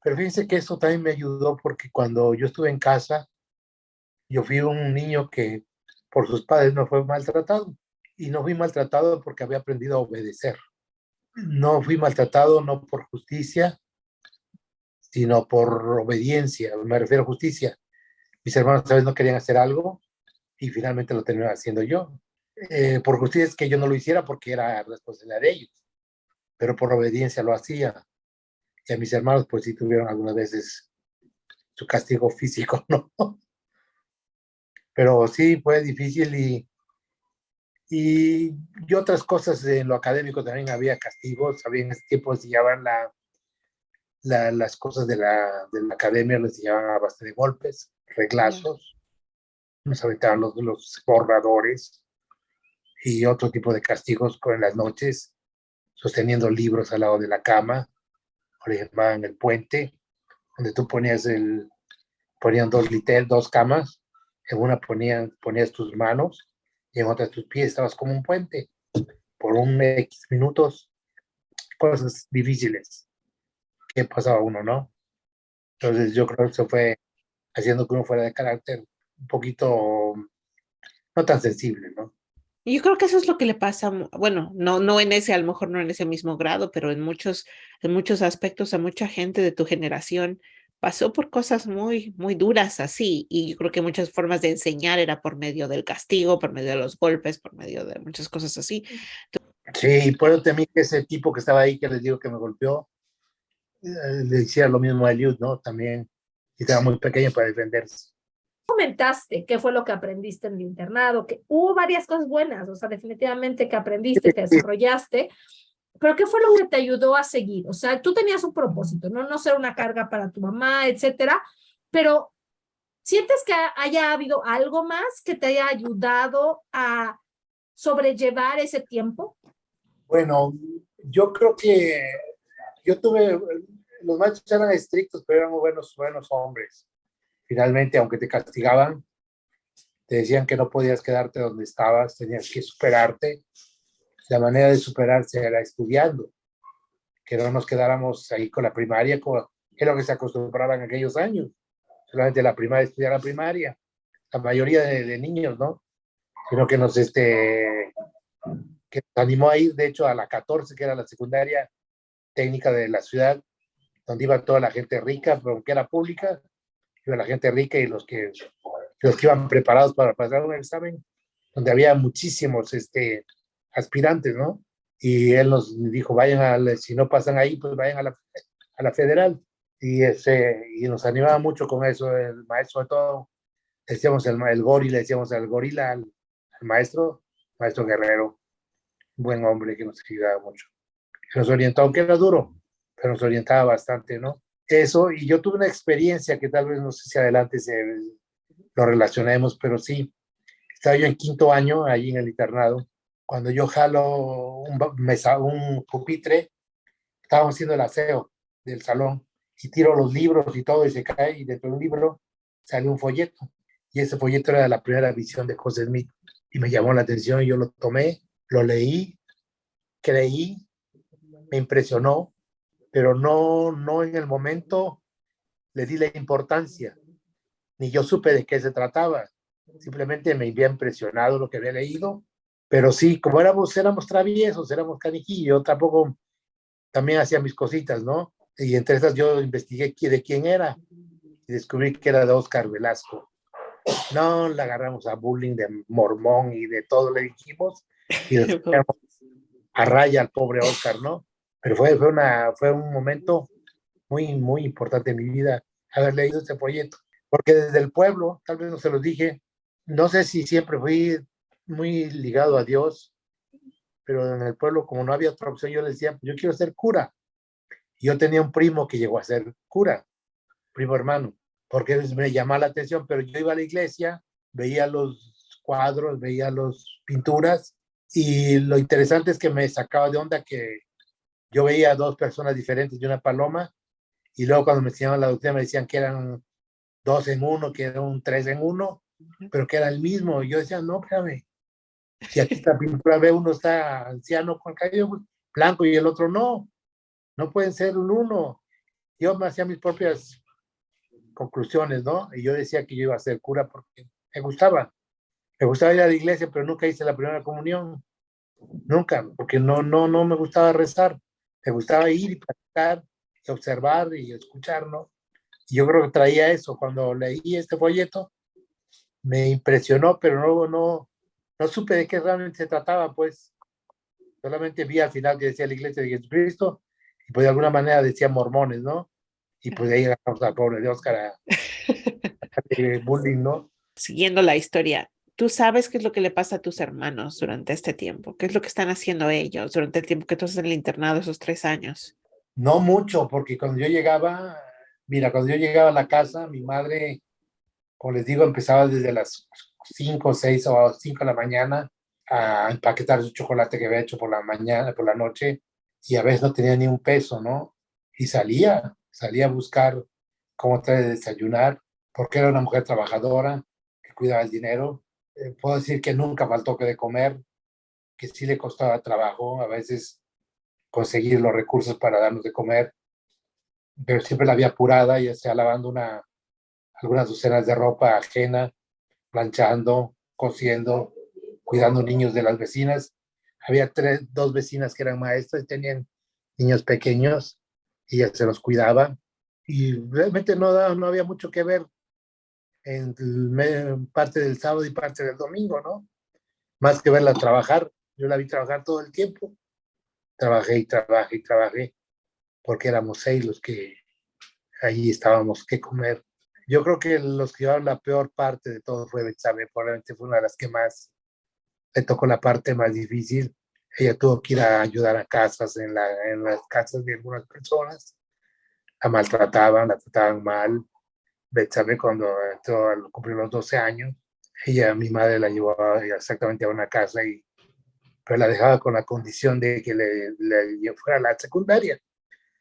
Pero fíjense que eso también me ayudó, porque cuando yo estuve en casa, yo fui un niño que por sus padres no fue maltratado. Y no fui maltratado porque había aprendido a obedecer. No fui maltratado no por justicia, sino por obediencia. Me refiero a justicia. Mis hermanos a veces no querían hacer algo y finalmente lo terminé haciendo yo. Por justicia es que yo no lo hiciera porque era responsabilidad de ellos, pero por obediencia lo hacía. Y a mis hermanos pues sí tuvieron algunas veces su castigo físico, ¿no? Pero sí fue difícil y otras cosas en lo académico también había castigos. Había en ese tiempo se llamaban las cosas de la academia, les llevaban a base de golpes, Yeah. reglazos, nos aventaban los borradores y otro tipo de castigos con las noches, sosteniendo libros al lado de la cama, o le llamaban el puente, donde tú ponían dos camas, en una ponías tus manos y en otra tus pies, estabas como un puente, por un X minutos, cosas difíciles que pasaba uno, ¿no? Entonces yo creo que eso fue haciendo que uno fuera de carácter un poquito no tan sensible, ¿no? Y yo creo que eso es lo que le pasa, bueno, no en ese, a lo mejor no en ese mismo grado, pero en muchos aspectos a mucha gente de tu generación pasó por cosas muy duras así. Y yo creo que muchas formas de enseñar era por medio del castigo, por medio de los golpes, por medio de muchas cosas así. Sí, y por eso temí que ese tipo que estaba ahí, que les digo que me golpeó, le hiciera lo mismo a Eliud, ¿no? También, y estaba muy pequeño para defenderse. Comentaste qué fue lo que aprendiste en el internado, que hubo varias cosas buenas, o sea, definitivamente que aprendiste, que desarrollaste, pero ¿qué fue lo que te ayudó a seguir? O sea, tú tenías un propósito, no ser una carga para tu mamá, etcétera, pero ¿sientes que haya habido algo más que te haya ayudado a sobrellevar ese tiempo? Bueno, yo creo que yo tuve, los maestros eran estrictos, pero eran buenos hombres. Finalmente, aunque te castigaban, te decían que no podías quedarte donde estabas, tenías que superarte. La manera de superarse era estudiando, que no nos quedáramos ahí con la primaria, que es lo que se acostumbraba en aquellos años. Solamente la primaria, estudiar la primaria, la mayoría de niños, ¿no? Sino que que nos animó a ir, de hecho, a la 14, que era la secundaria técnica de la ciudad, donde iba toda la gente rica, pero que era pública, iba la gente rica y los que iban preparados para pasar un examen, donde había muchísimos aspirantes, ¿no? Y él nos dijo, si no pasan ahí, pues vayan a la federal. y nos animaba mucho con eso, el maestro de todo, decíamos el gori, le decíamos el gorila al maestro Guerrero, un buen hombre que nos ayudaba mucho, que nos orientaba, aunque era duro, pero nos orientaba bastante, ¿no? Eso, y yo tuve una experiencia que tal vez no sé si adelante lo relacionemos, pero sí, estaba yo en quinto año, allí en el internado, cuando yo jalo un pupitre, estábamos haciendo el aseo del salón, y tiro los libros y todo, y se cae, y dentro de un libro sale un folleto, y ese folleto era la primera visión de José Smith, y me llamó la atención, y yo lo tomé, lo leí, creí, me impresionó, pero no en el momento le di la importancia, ni yo supe de qué se trataba. Simplemente me había impresionado lo que había leído, pero sí, como éramos traviesos, éramos canijillos, tampoco, también hacía mis cositas, ¿no? Y entre esas yo investigué de quién era y descubrí que era de Oscar Velasco. No, le agarramos a bullying de mormón y de todo le dijimos y le sacamos a raya al pobre Oscar, ¿no? Pero fue un momento muy importante en mi vida haber leído este folleto, porque desde el pueblo, tal vez no se los dije, no sé si siempre fui muy ligado a Dios, pero en el pueblo, como no había otra opción, yo le decía, yo quiero ser cura. Y yo tenía un primo que llegó a ser cura, primo hermano, porque me llamaba la atención, pero yo iba a la iglesia, veía los cuadros, veía las pinturas, y lo interesante es que me sacaba de onda que yo veía dos personas diferentes de una paloma, y luego cuando me enseñaban la doctrina me decían que eran dos en uno, que era un tres en uno, pero que era el mismo. Y yo decía, no, espérame, si aquí esta pintura ve uno está anciano con el cabello blanco y el otro no pueden ser un uno. Yo me hacía mis propias conclusiones, ¿no? Y yo decía que yo iba a ser cura porque me gustaba ir a la iglesia, pero nunca hice la primera comunión, nunca, porque no me gustaba rezar, me gustaba ir y practicar, y observar y escuchar, ¿no? Y yo creo que traía eso cuando leí este folleto, me impresionó, pero no supe de qué realmente se trataba, pues solamente vi al final que decía la iglesia de Jesucristo y pues de alguna manera decía mormones, ¿no? Y pues de ahí llegamos al pobre de Oscar a bullying, ¿no? Siguiendo la historia, ¿tú sabes qué es lo que le pasa a tus hermanos durante este tiempo? ¿Qué es lo que están haciendo ellos durante el tiempo que tú estás en el internado, esos 3 años? No mucho, porque cuando yo llegaba, mira, cuando yo llegaba a la casa, mi madre, como les digo, empezaba desde las 5 6 o 5 de la mañana a empaquetar su chocolate que había hecho por la mañana, por la noche, y a veces no tenía ni un peso, ¿no? Y salía a buscar cómo traer de desayunar, porque era una mujer trabajadora que cuidaba el dinero. Puedo decir que nunca faltó que de comer, que sí le costaba trabajo a veces conseguir los recursos para darnos de comer, pero siempre la había apurada, ya sea lavando algunas docenas de ropa ajena, planchando, cosiendo, cuidando niños de las vecinas. Había dos vecinas que eran maestras y tenían niños pequeños y ella se los cuidaba. Y realmente no había mucho que ver en parte del sábado y parte del domingo, ¿no? Más que verla trabajar. Yo la vi trabajar todo el tiempo. Trabajé y trabajé y trabajé, porque éramos 6 los que allí estábamos que comer. Yo creo que los que llevaron la peor parte de todo fue Betsabe, probablemente fue una de las que más le tocó la parte más difícil. Ella tuvo que ir a ayudar a casas, en las casas de algunas personas. La maltrataban, la trataban mal. Betsabe cuando cumplió los 12 años, mi madre la llevó exactamente a una casa, pero la dejaba con la condición de que le fuera a la secundaria.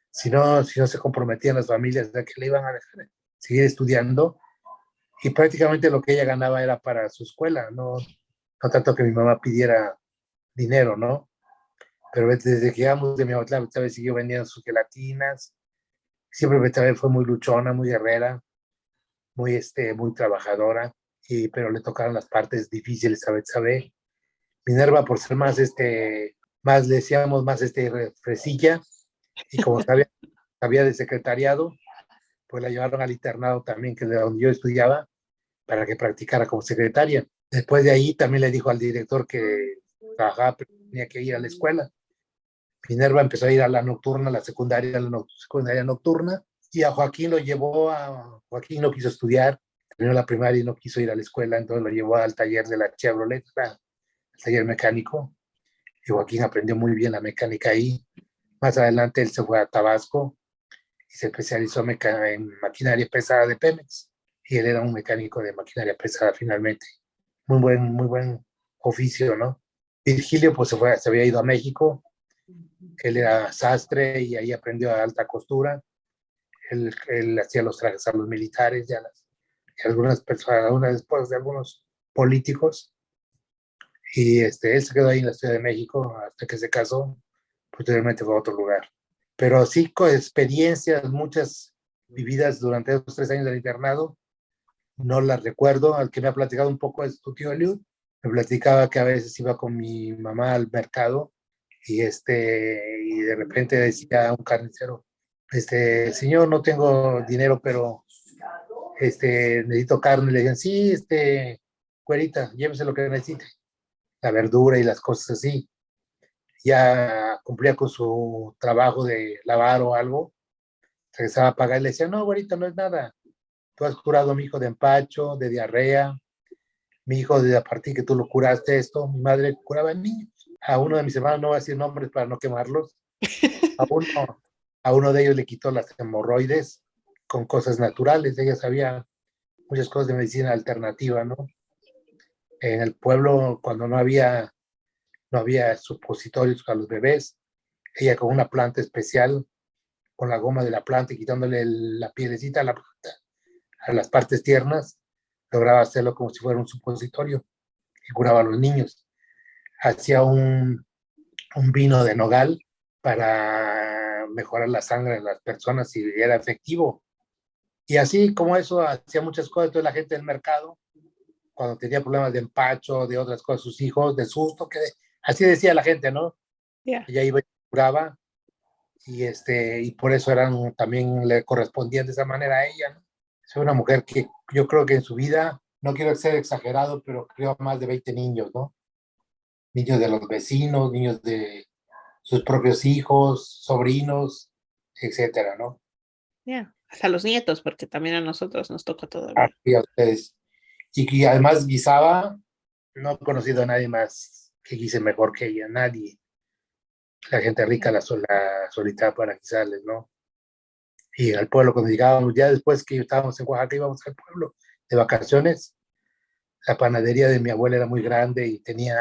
Si no se comprometían las familias de que le iban a dejar seguir estudiando, y prácticamente lo que ella ganaba era para su escuela, no tanto que mi mamá pidiera dinero, ¿no? Pero desde que llegamos de mi abuela, Betsabe siguió vendiendo sus gelatinas. Siempre Betsabe fue muy luchona, muy guerrera, muy trabajadora, pero le tocaron las partes difíciles a Betsabe. Minerva, por ser más le decíamos más fresilla, y como sabía de secretariado, pues la llevaron al internado también, que es de donde yo estudiaba, para que practicara como secretaria. Después de ahí también le dijo al director que trabajaba, pero tenía que ir a la escuela. Minerva empezó a ir a la nocturna, la secundaria nocturna, Y a Joaquín Joaquín no quiso estudiar, terminó la primaria y no quiso ir a la escuela, entonces lo llevó al taller de la Chevrolet, al taller mecánico, y Joaquín aprendió muy bien la mecánica ahí. Más adelante él se fue a Tabasco y se especializó en maquinaria pesada de Pemex, y él era un mecánico de maquinaria pesada finalmente. Muy buen oficio, ¿no? Virgilio pues se había ido a México, él era sastre y ahí aprendió a alta costura. Él hacía los trajes a los militares y algunas personas, algunas esposas de algunos políticos, y él se quedó ahí en la Ciudad de México hasta que se casó, posteriormente fue a otro lugar. Pero sí, con experiencias, muchas vividas durante esos 3 años del internado, no las recuerdo. Al que me ha platicado un poco es tu tío Eliud, me platicaba que a veces iba con mi mamá al mercado y de repente decía a un carnicero, señor, no tengo dinero, pero necesito carne. Le decían, sí, güerita, llévese lo que necesite, la verdura y las cosas así. Ya cumplía con su trabajo de lavar o algo, regresaba a pagar y le decía, no, güerita, no es nada. Tú has curado a mi hijo de empacho, de diarrea, mi hijo de a partir que tú lo curaste esto, mi madre curaba niños. A uno de mis hermanos, no voy a decir nombres para no quemarlos, a uno, a uno de ellos le quitó las hemorroides con cosas naturales. Ella sabía muchas cosas de medicina alternativa, ¿no? En el pueblo, cuando no había supositorios para los bebés, ella con una planta especial, con la goma de la planta y quitándole la pielecita a la planta, a las partes tiernas, lograba hacerlo como si fuera un supositorio y curaba a los niños. Hacía un vino de nogal para mejorar la sangre de las personas y era efectivo. Y así como eso, hacía muchas cosas. Toda la gente del mercado, cuando tenía problemas de empacho, de otras cosas, sus hijos, de susto, así decía la gente, ¿no? Yeah. Ella iba y curaba, y por eso también le correspondían de esa manera a ella, ¿no? Es una mujer que yo creo que en su vida, no quiero ser exagerado, pero creo más de 20 niños, ¿no? Niños de los vecinos, niños de sus propios hijos, sobrinos, etcétera, ¿no? Yeah. Hasta los nietos, porque también a nosotros nos toca todavía. Aquí a ustedes. Y que además guisaba, no he conocido a nadie más que guise mejor que ella, nadie. La gente rica la solita para guisarles, ¿no? Y al pueblo, cuando llegábamos, ya después que estábamos en Oaxaca, íbamos al pueblo de vacaciones. La panadería de mi abuela era muy grande y tenía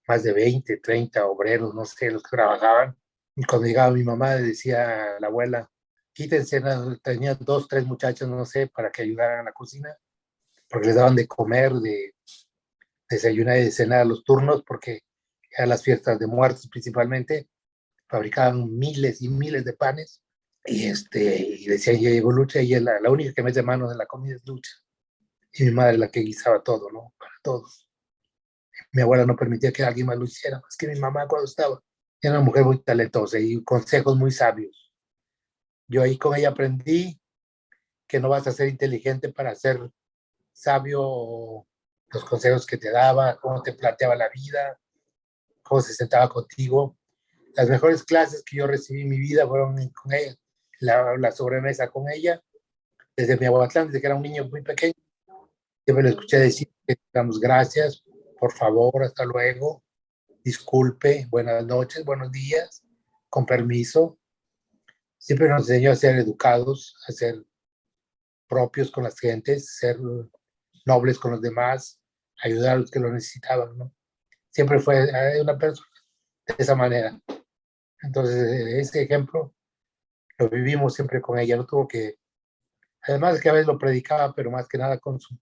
más de 20, 30 obreros, no sé, los que trabajaban. Y cuando llegaba mi mamá, le decía a la abuela, quítense, tenían 2, 3 muchachos, no sé, para que ayudaran a la cocina, porque les daban de comer, de desayunar y de cenar a los turnos, porque eran las fiestas de muertos principalmente, fabricaban miles y miles de panes, y decían, ya llegó Lucha, y ella, la única que mete manos en la comida es Lucha. Y mi madre la que guisaba todo, ¿no? Para todos. Mi abuela no permitía que alguien más lo hiciera, más que mi mamá cuando estaba. Era una mujer muy talentosa y consejos muy sabios. Yo ahí con ella aprendí que no vas a ser inteligente para ser sabio, los consejos que te daba, cómo te planteaba la vida, cómo se sentaba contigo. Las mejores clases que yo recibí en mi vida fueron con ella, la sobremesa con ella, desde mi Aguatlán, desde que era un niño muy pequeño. Siempre le escuché decir que damos gracias, por favor, hasta luego, disculpe, buenas noches, buenos días, con permiso. Siempre nos enseñó a ser educados, a ser propios con las gentes, ser nobles con los demás, ayudar a los que lo necesitaban, ¿no? Siempre fue una persona de esa manera. Entonces, ese ejemplo lo vivimos siempre con ella, no tuvo que, además que a veces lo predicaba, pero más que nada con su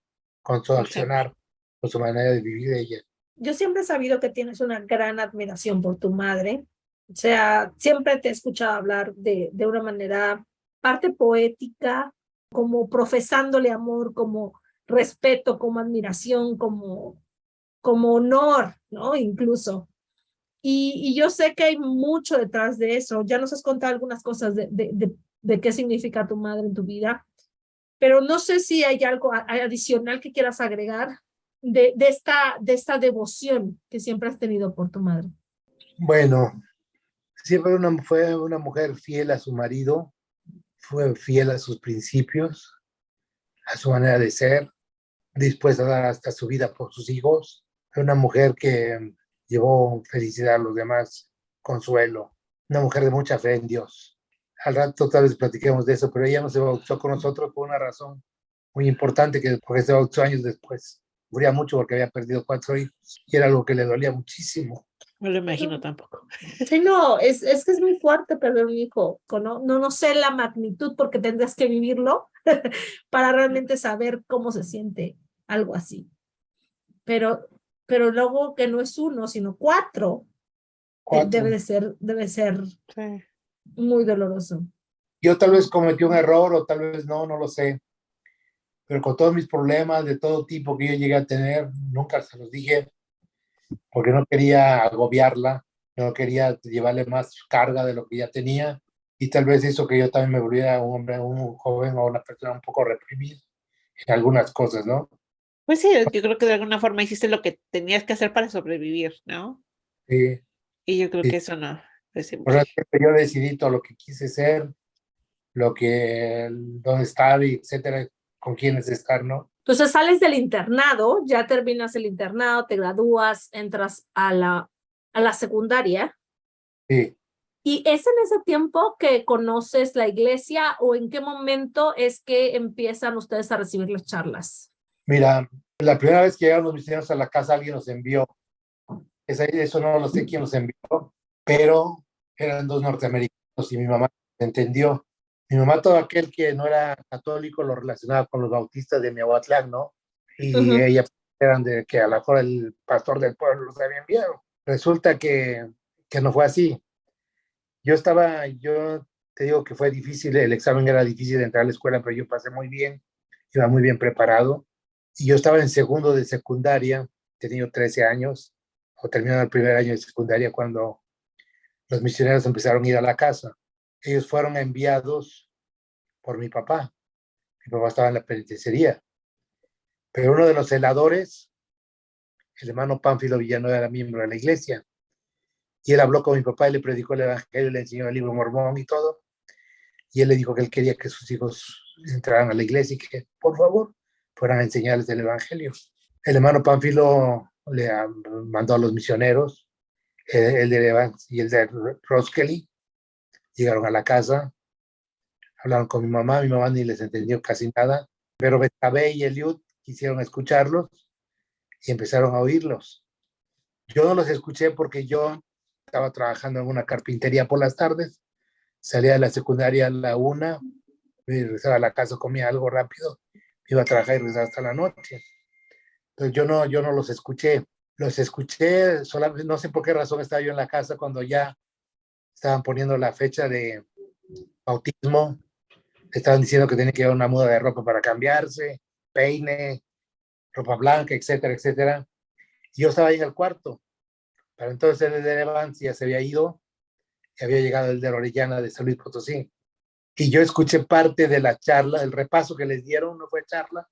accionar, con su manera de vivir de ella. Yo siempre he sabido que tienes una gran admiración por tu madre. O sea, siempre te he escuchado hablar de una manera, parte poética, como profesándole amor, como respeto, como admiración, como honor, ¿no? Incluso. Y yo sé que hay mucho detrás de eso. Ya nos has contado algunas cosas de qué significa tu madre en tu vida, pero no sé si hay algo adicional que quieras agregar de esta devoción que siempre has tenido por tu madre. Bueno, siempre fue una mujer fiel a su marido, fue fiel a sus principios, a su manera de ser, dispuesta a dar hasta su vida por sus hijos. Fue una mujer que llevó felicidad a los demás, consuelo, una mujer de mucha fe en Dios. Al rato tal vez platiquemos de eso, pero ella no se bautizó con nosotros por una razón muy importante, que porque se bautizó años después. Moría mucho porque había perdido 4 hijos y era algo que le dolía muchísimo. No lo imagino tampoco. Sí, no, es que es muy fuerte perder un hijo, no sé la magnitud porque tendrías que vivirlo para realmente saber cómo se siente algo así. Pero, pero luego que no es uno, sino 4, 4. debe ser Sí. muy doloroso. Yo tal vez cometí un error o tal vez no, no lo sé. Pero con todos mis problemas de todo tipo que yo llegué a tener, nunca se los dije porque no quería agobiarla, no quería llevarle más carga de lo que ya tenía y tal vez hizo que yo también me volviera un hombre, un joven o una persona un poco reprimida en algunas cosas, ¿no? Pues sí, yo creo que de alguna forma hiciste lo que tenías que hacer para sobrevivir, ¿no? Sí, Y yo creo sí. que eso no es Por siempre. eso yo decidí todo lo que quise ser, lo que, dónde estar, y etcétera, con quiénes estar, ¿no? Entonces sales del internado, ya terminas el internado, te gradúas, entras a la secundaria. Sí. ¿Y es en ese tiempo que conoces la iglesia o en qué momento es que empiezan ustedes a recibir las charlas? Mira, la primera vez que llegaron los misioneros a la casa, alguien nos envió. Eso no lo sé quién nos envió, pero eran 2 norteamericanos y mi mamá entendió. Mi mamá, todo aquel que no era católico, lo relacionaba con los bautistas de Miahuatlán, ¿no? Y Ujú. ella eran de que a lo mejor el pastor del pueblo los había enviado. Resulta que no fue así. Yo te digo que fue difícil, el examen era difícil de entrar a la escuela, pero yo pasé muy bien, iba muy bien preparado. Y yo estaba en segundo de secundaria, tenía 13 años, o terminando el primer año de secundaria cuando los misioneros empezaron a ir a la casa. Ellos fueron enviados por mi papá. Mi papá estaba en la penitenciaría. Pero uno de los celadores, el hermano Pánfilo Villanueva, era miembro de la iglesia. Y él habló con mi papá y le predicó el evangelio, le enseñó el libro Mormón y todo. Y él le dijo que él quería que sus hijos entraran a la iglesia y que, por favor, fueran a enseñarles el evangelio. El hermano Pánfilo le mandó a los misioneros, el de Evans y el de Ross Kelly, llegaron a la casa, hablaron con mi mamá ni les entendió casi nada, pero Betabé y Eliud quisieron escucharlos y empezaron a oírlos. Yo no los escuché porque yo estaba trabajando en una carpintería por las tardes, salía de la secundaria a la 1, me regresaba a la casa, comía algo rápido, iba a trabajar y regresaba hasta la noche. Entonces yo no los escuché, solamente, no sé por qué razón estaba yo en la casa cuando ya estaban poniendo la fecha de bautismo, estaban diciendo que tenía que llevar una muda de ropa para cambiarse, peine, ropa blanca, etcétera, etcétera. Y yo estaba ahí en el cuarto. Para entonces el de Evans ya se había ido y había llegado el de Orellana de San Luis Potosí. Y yo escuché parte de la charla, el repaso que les dieron, no fue charla,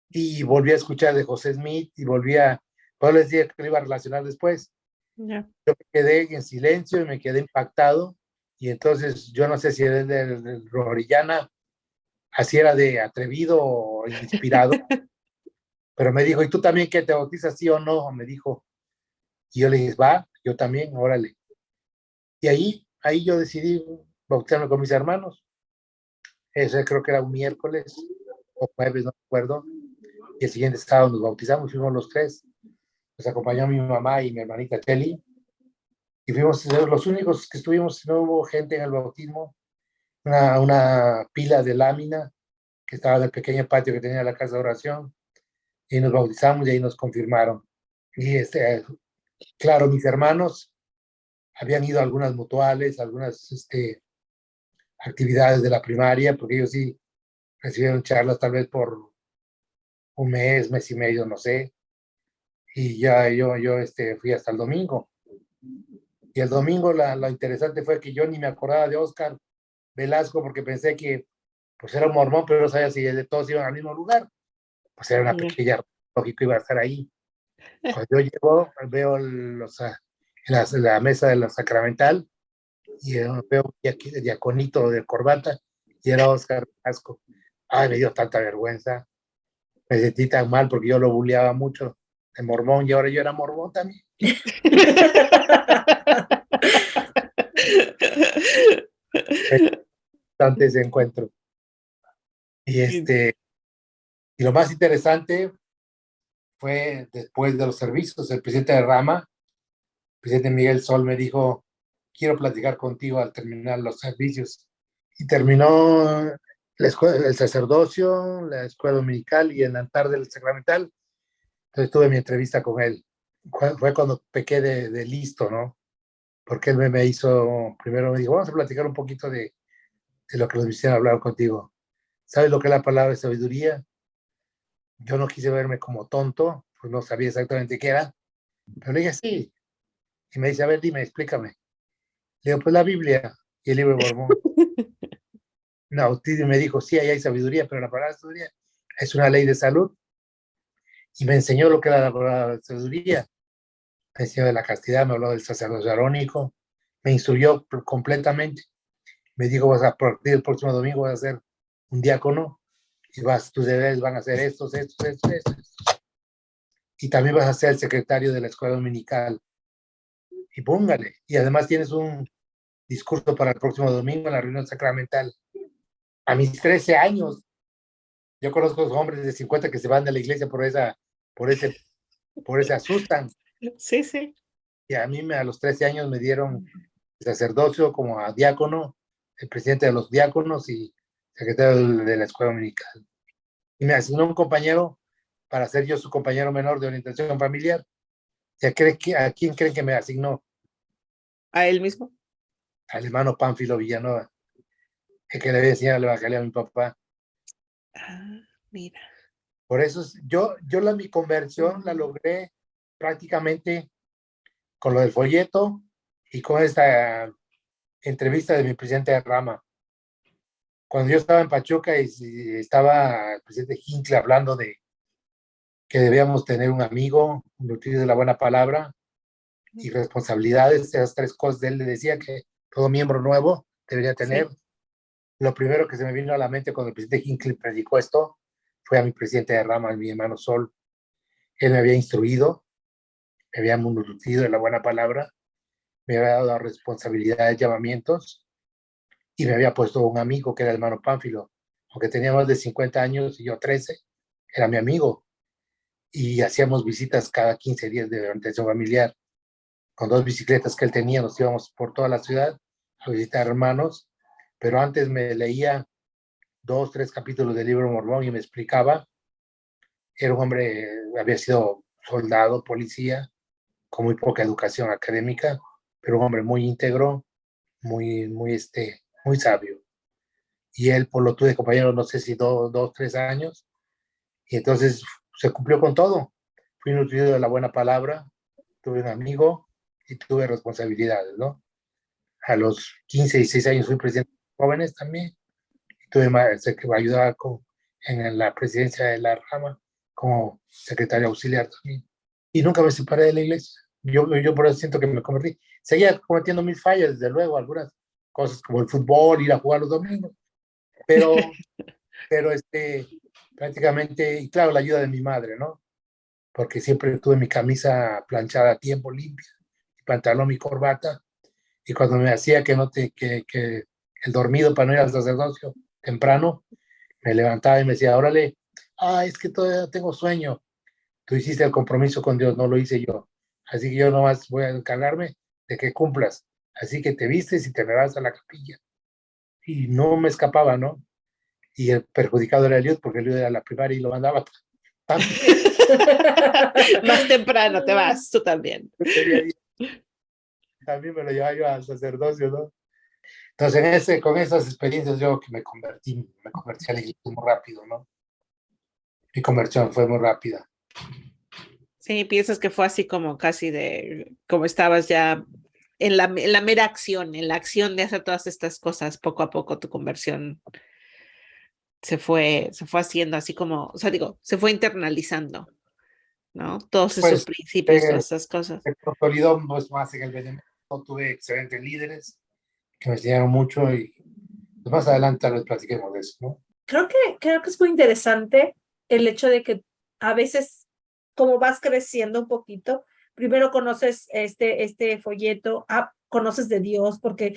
y volví a escuchar de José Smith y pues les dije que lo iba a relacionar después. Yeah. Yo me quedé en silencio y me quedé impactado. Y entonces yo no sé si el de Orellana así era de atrevido o inspirado, pero me dijo, ¿y tú también que te bautizas, sí o no? Me dijo. Y yo le dije, va, yo también, órale. Y ahí yo decidí bautizarme con mis hermanos. Ese creo que era un miércoles o jueves, no me acuerdo. Y el siguiente sábado nos bautizamos, fuimos los 3. Nos acompañó mi mamá y mi hermanita Kelly. Y fuimos los únicos que estuvimos, no hubo gente en el bautismo. Una pila de lámina que estaba en el pequeño patio que tenía la casa de oración. Y nos bautizamos y ahí nos confirmaron. Y claro, mis hermanos habían ido a algunas mutuales, algunas actividades de la primaria, porque ellos sí recibieron charlas tal vez por un mes y medio, no sé. Y ya yo fui hasta el domingo. Y el domingo lo interesante fue que yo ni me acordaba de Oscar Velasco porque pensé que pues era un mormón, pero no sabía si de todos iban al mismo lugar. Pues era una Yeah. pequeña, lógico, iba a estar ahí. Cuando yo llego, veo la mesa de la sacramental y veo aquí el diaconito de corbata y era Oscar Velasco. Ay, me dio tanta vergüenza. Me sentí tan mal porque yo lo bulleaba mucho de mormón y ahora yo era mormón también. Bastante ese encuentro. Y y lo más interesante fue después de los servicios, el presidente de Rama, el presidente Miguel Sol, me dijo, quiero platicar contigo al terminar los servicios. Y terminó el sacerdocio, la escuela dominical y el altar del sacramental. Entonces tuve mi entrevista con él. Fue cuando pequé de listo, ¿no? Porque él me hizo, primero me dijo, vamos a platicar un poquito de lo que los hicieron hablar contigo. ¿Sabes lo que es la palabra de sabiduría? Yo no quise verme como tonto, pues no sabía exactamente qué era, pero le dije sí. Y me dice, a ver, dime, explícame. Le digo, pues la Biblia y el libro de Mormón. No, Tidio me dijo, sí, ahí hay sabiduría, pero la palabra sabiduría es una ley de salud. Y me enseñó lo que era la palabra sabiduría. Me enseñó de la castidad, me habló del sacerdocio arónico, me instruyó completamente. Me dijo, vas a partir del próximo domingo vas a ser un diácono y tus deberes van a ser estos. Y también vas a ser el secretario de la escuela dominical. Y póngale. Y además tienes un discurso para el próximo domingo en la reunión sacramental. A mis 13 años, yo conozco a los hombres de 50 que se van de la iglesia por ese asustan. Sí, sí. Y a mí a los 13 años me dieron el sacerdocio como a diácono, el presidente de los diáconos y secretario de la escuela dominical. Y me asignó un compañero para ser yo su compañero menor de orientación familiar. ¿A quién creen que me asignó? ¿A él mismo? Al hermano Pánfilo Villanueva, el que le había enseñado el evangelio a mi papá. Ah, mira. Por eso mi conversión la logré prácticamente con lo del folleto y con esta entrevista de mi presidente de Rama. Cuando yo estaba en Pachuca y estaba el presidente Hinckley hablando de que debíamos tener un amigo, un nutrido de la buena palabra y responsabilidades, esas tres cosas, él le decía que todo miembro nuevo debería tener. Sí. Lo primero que se me vino a la mente cuando el presidente Hinckley predicó esto fue a mi presidente de Rama, mi hermano Sol. Él me había instruido, me había nutrido de la buena palabra, me había dado responsabilidades, llamamientos, y me había puesto un amigo que era el hermano Pánfilo. Aunque tenía más de 50 años y yo 13, era mi amigo. Y hacíamos visitas cada 15 días de orientación familiar. Con 2 bicicletas que él tenía, nos íbamos por toda la ciudad a visitar hermanos, pero antes me leía 2, 3 capítulos del libro Mormón y me explicaba. Era un hombre, había sido soldado, policía, con muy poca educación académica, pero un hombre muy íntegro, muy sabio. Y él, por lo tuve de compañero, no sé si 3 años, y entonces se cumplió con todo. Fui nutrido de la buena palabra, tuve un amigo y tuve responsabilidades, ¿no? A los 15, 16 años fui presidente de jóvenes también, y tuve que ayudar en la presidencia de la Rama como secretario auxiliar también. Y nunca me separé de la iglesia. Yo por eso siento que me convertí. Seguía cometiendo mis fallas, desde luego, algunas cosas como el fútbol, ir a jugar los domingos, pero prácticamente, y claro, la ayuda de mi madre, ¿no? Porque siempre tuve mi camisa planchada a tiempo, limpia, mi pantalón, mi corbata, y cuando me hacía que el dormido para no ir al sacerdocio temprano, me levantaba y me decía, órale, es que todavía tengo sueño. Tú hiciste el compromiso con Dios, no lo hice yo. Así que yo nomás voy a encargarme de que cumplas. Así que te vistes y te me vas a la capilla. Y no me escapaba, ¿no? Y el perjudicado era Eliud, porque Eliud era la primaria y lo mandaba también. Más temprano te vas, tú también. También me lo llevaba yo al sacerdocio, ¿no? Entonces, con esas experiencias yo que me convertí a la iglesia muy rápido, ¿no? Mi conversión fue muy rápida. Sí, piensas que fue así como casi como estabas ya en la mera acción, en la acción de hacer todas estas cosas, poco a poco tu conversión se fue haciendo así como, o sea, digo, se fue internalizando, ¿no? Todos esos Pues principios, todas esas cosas. se consolidó pues, más en el Benemérito. Tuve excelentes líderes que me enseñaron mucho y Pues más adelante tal vez platiquemos de eso, ¿no? Creo que es muy interesante el hecho de que a veces, como vas creciendo un poquito, primero conoces este folleto, conoces de Dios, porque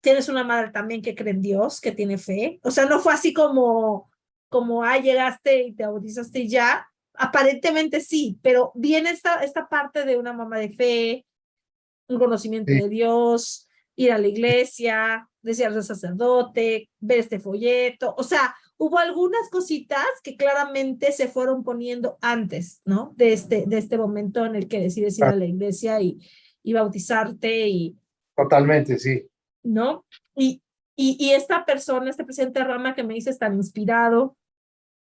tienes una madre también que cree en Dios, que tiene fe. O sea, no fue así llegaste y te bautizaste y ya. Aparentemente sí, pero viene esta parte de una mamá de fe, un conocimiento Sí, de Dios, ir a la iglesia, desear ser sacerdote, ver este folleto. O sea, hubo algunas cositas que claramente se fueron poniendo antes, ¿no? De este momento en el que decides ir ah, a la iglesia y bautizarte y, totalmente, sí. ¿no? Y, y esta persona, este presidente Rama que me dices tan inspirado,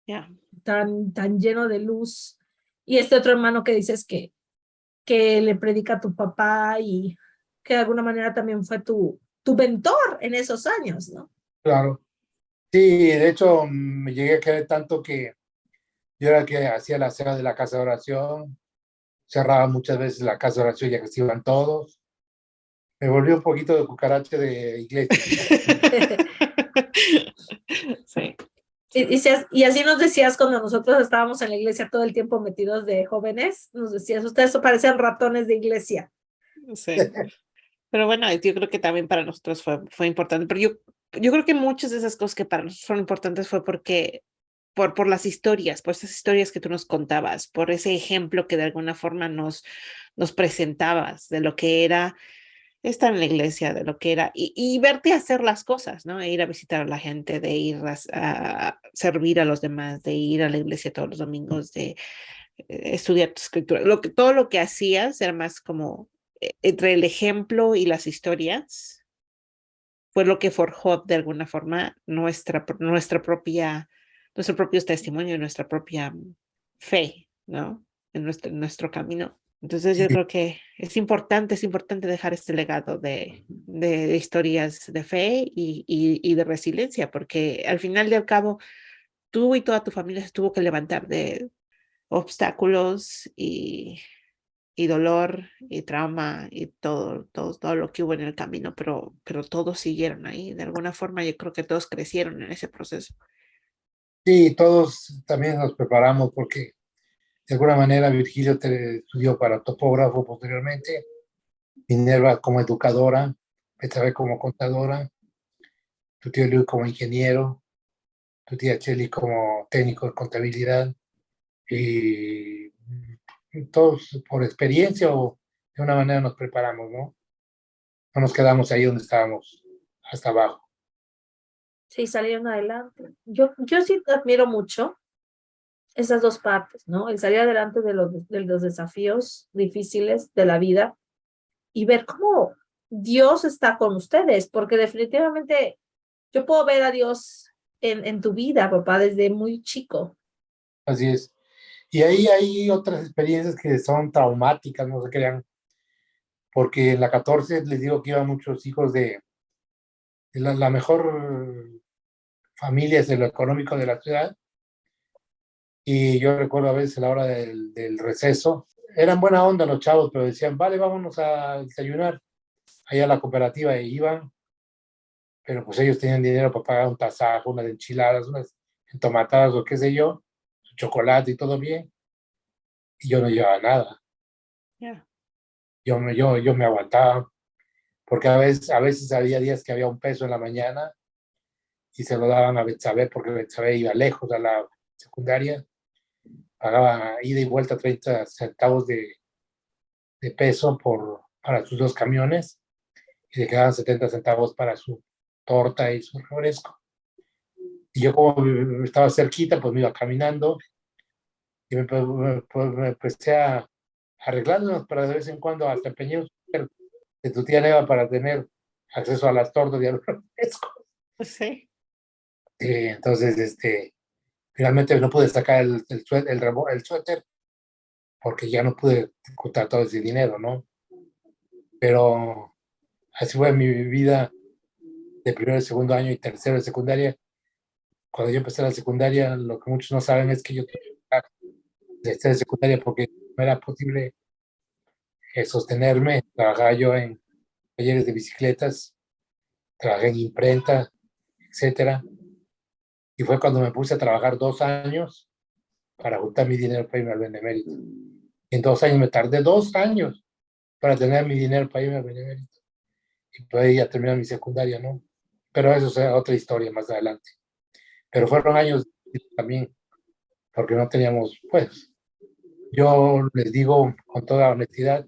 Ya. tan lleno de luz, y este otro hermano que dices que le predica a tu papá y que de alguna manera también fue tu mentor en esos años, ¿no? Claro. Sí, de hecho, me llegué a querer tanto que yo era el que hacía la cena de la casa de oración, cerraba muchas veces la casa de oración ya que se iban todos. Me volví un poquito de cucaracha de iglesia. Sí, sí. Y así nos decías cuando nosotros estábamos en la iglesia todo el tiempo metidos de jóvenes, nos decías, ustedes parecen ratones de iglesia. Sí. Pero bueno, yo creo que también para nosotros fue importante, pero yo creo que muchas de esas cosas que para nosotros fueron importantes fue porque, por las historias, por esas historias que tú nos contabas, por ese ejemplo que de alguna forma nos presentabas de lo que era estar en la iglesia, de lo que era, y verte hacer las cosas, ¿no? E ir a visitar a la gente, de ir a servir a los demás, de ir a la iglesia todos los domingos, de estudiar tu escritura. Todo lo que hacías era más como entre el ejemplo y las historias, fue lo que forjó de alguna forma nuestro propio testimonio, nuestra propia fe, ¿no? En nuestro camino. Entonces yo creo que es importante dejar este legado de historias de fe y de resiliencia, porque al final y al cabo, tú y toda tu familia se tuvo que levantar de obstáculos y dolor y trauma y todo lo que hubo en el camino, pero todos siguieron ahí. De alguna forma, yo creo que todos crecieron en ese proceso. Sí, todos también nos preparamos porque de alguna manera Virgilio estudió para topógrafo posteriormente, Minerva como educadora, Betsabe como contadora, tu tío Luis como ingeniero, tu tía Cheli como técnico de contabilidad, y todos por experiencia o de una manera nos preparamos, ¿no? No nos quedamos ahí donde estábamos, hasta abajo. Sí, salieron adelante. Yo sí admiro mucho esas dos partes, ¿no? El salir adelante de los desafíos difíciles de la vida y ver cómo Dios está con ustedes, porque definitivamente yo puedo ver a Dios en tu vida, papá, desde muy chico. Así es. Y ahí hay otras experiencias que son traumáticas, no se crean, porque en la 14 les digo que iban muchos hijos de la mejor familia de lo económico de la ciudad. Y yo recuerdo a veces a la hora del receso, eran buena onda los chavos, pero decían, vale, vámonos a desayunar allá a la cooperativa, y iban, pero pues ellos tenían dinero para pagar un tasajo, unas enchiladas, unas entomatadas o qué sé yo, su chocolate y todo bien, y yo no llevaba nada. Yeah. Yo me aguantaba, porque a veces había días que había un peso en la mañana y se lo daban a Betsabe, porque Betsabe iba lejos a la secundaria, pagaba ida y vuelta 30 centavos de peso para sus dos camiones, y le quedaban 70 centavos para su torta y su refresco. Y yo como estaba cerquita, pues me iba caminando y me empecé a arreglándonos para de vez en cuando hasta empeñé un súper de tu tía Neva para tener acceso a las tortas y a los refrescos. Sí. Entonces, finalmente no pude sacar el suéter porque ya no pude juntar todo ese dinero, ¿no? Pero así fue mi vida de primero, segundo año y tercero de secundaria. Cuando yo empecé la secundaria, lo que muchos no saben es que yo tuve que dejar de estar de secundaria porque no era posible sostenerme. Trabajaba yo en talleres de bicicletas, trabajé en imprenta, etcétera. Y fue cuando me puse a trabajar 2 años para juntar mi dinero para irme al Benemérito. Y en 2 años me tardé 2 años para tener mi dinero para irme al Benemérito. Y pues ahí ya terminé mi secundaria, ¿no? Pero eso es otra historia más adelante. Pero fueron años también, porque no teníamos, pues, yo les digo con toda honestidad,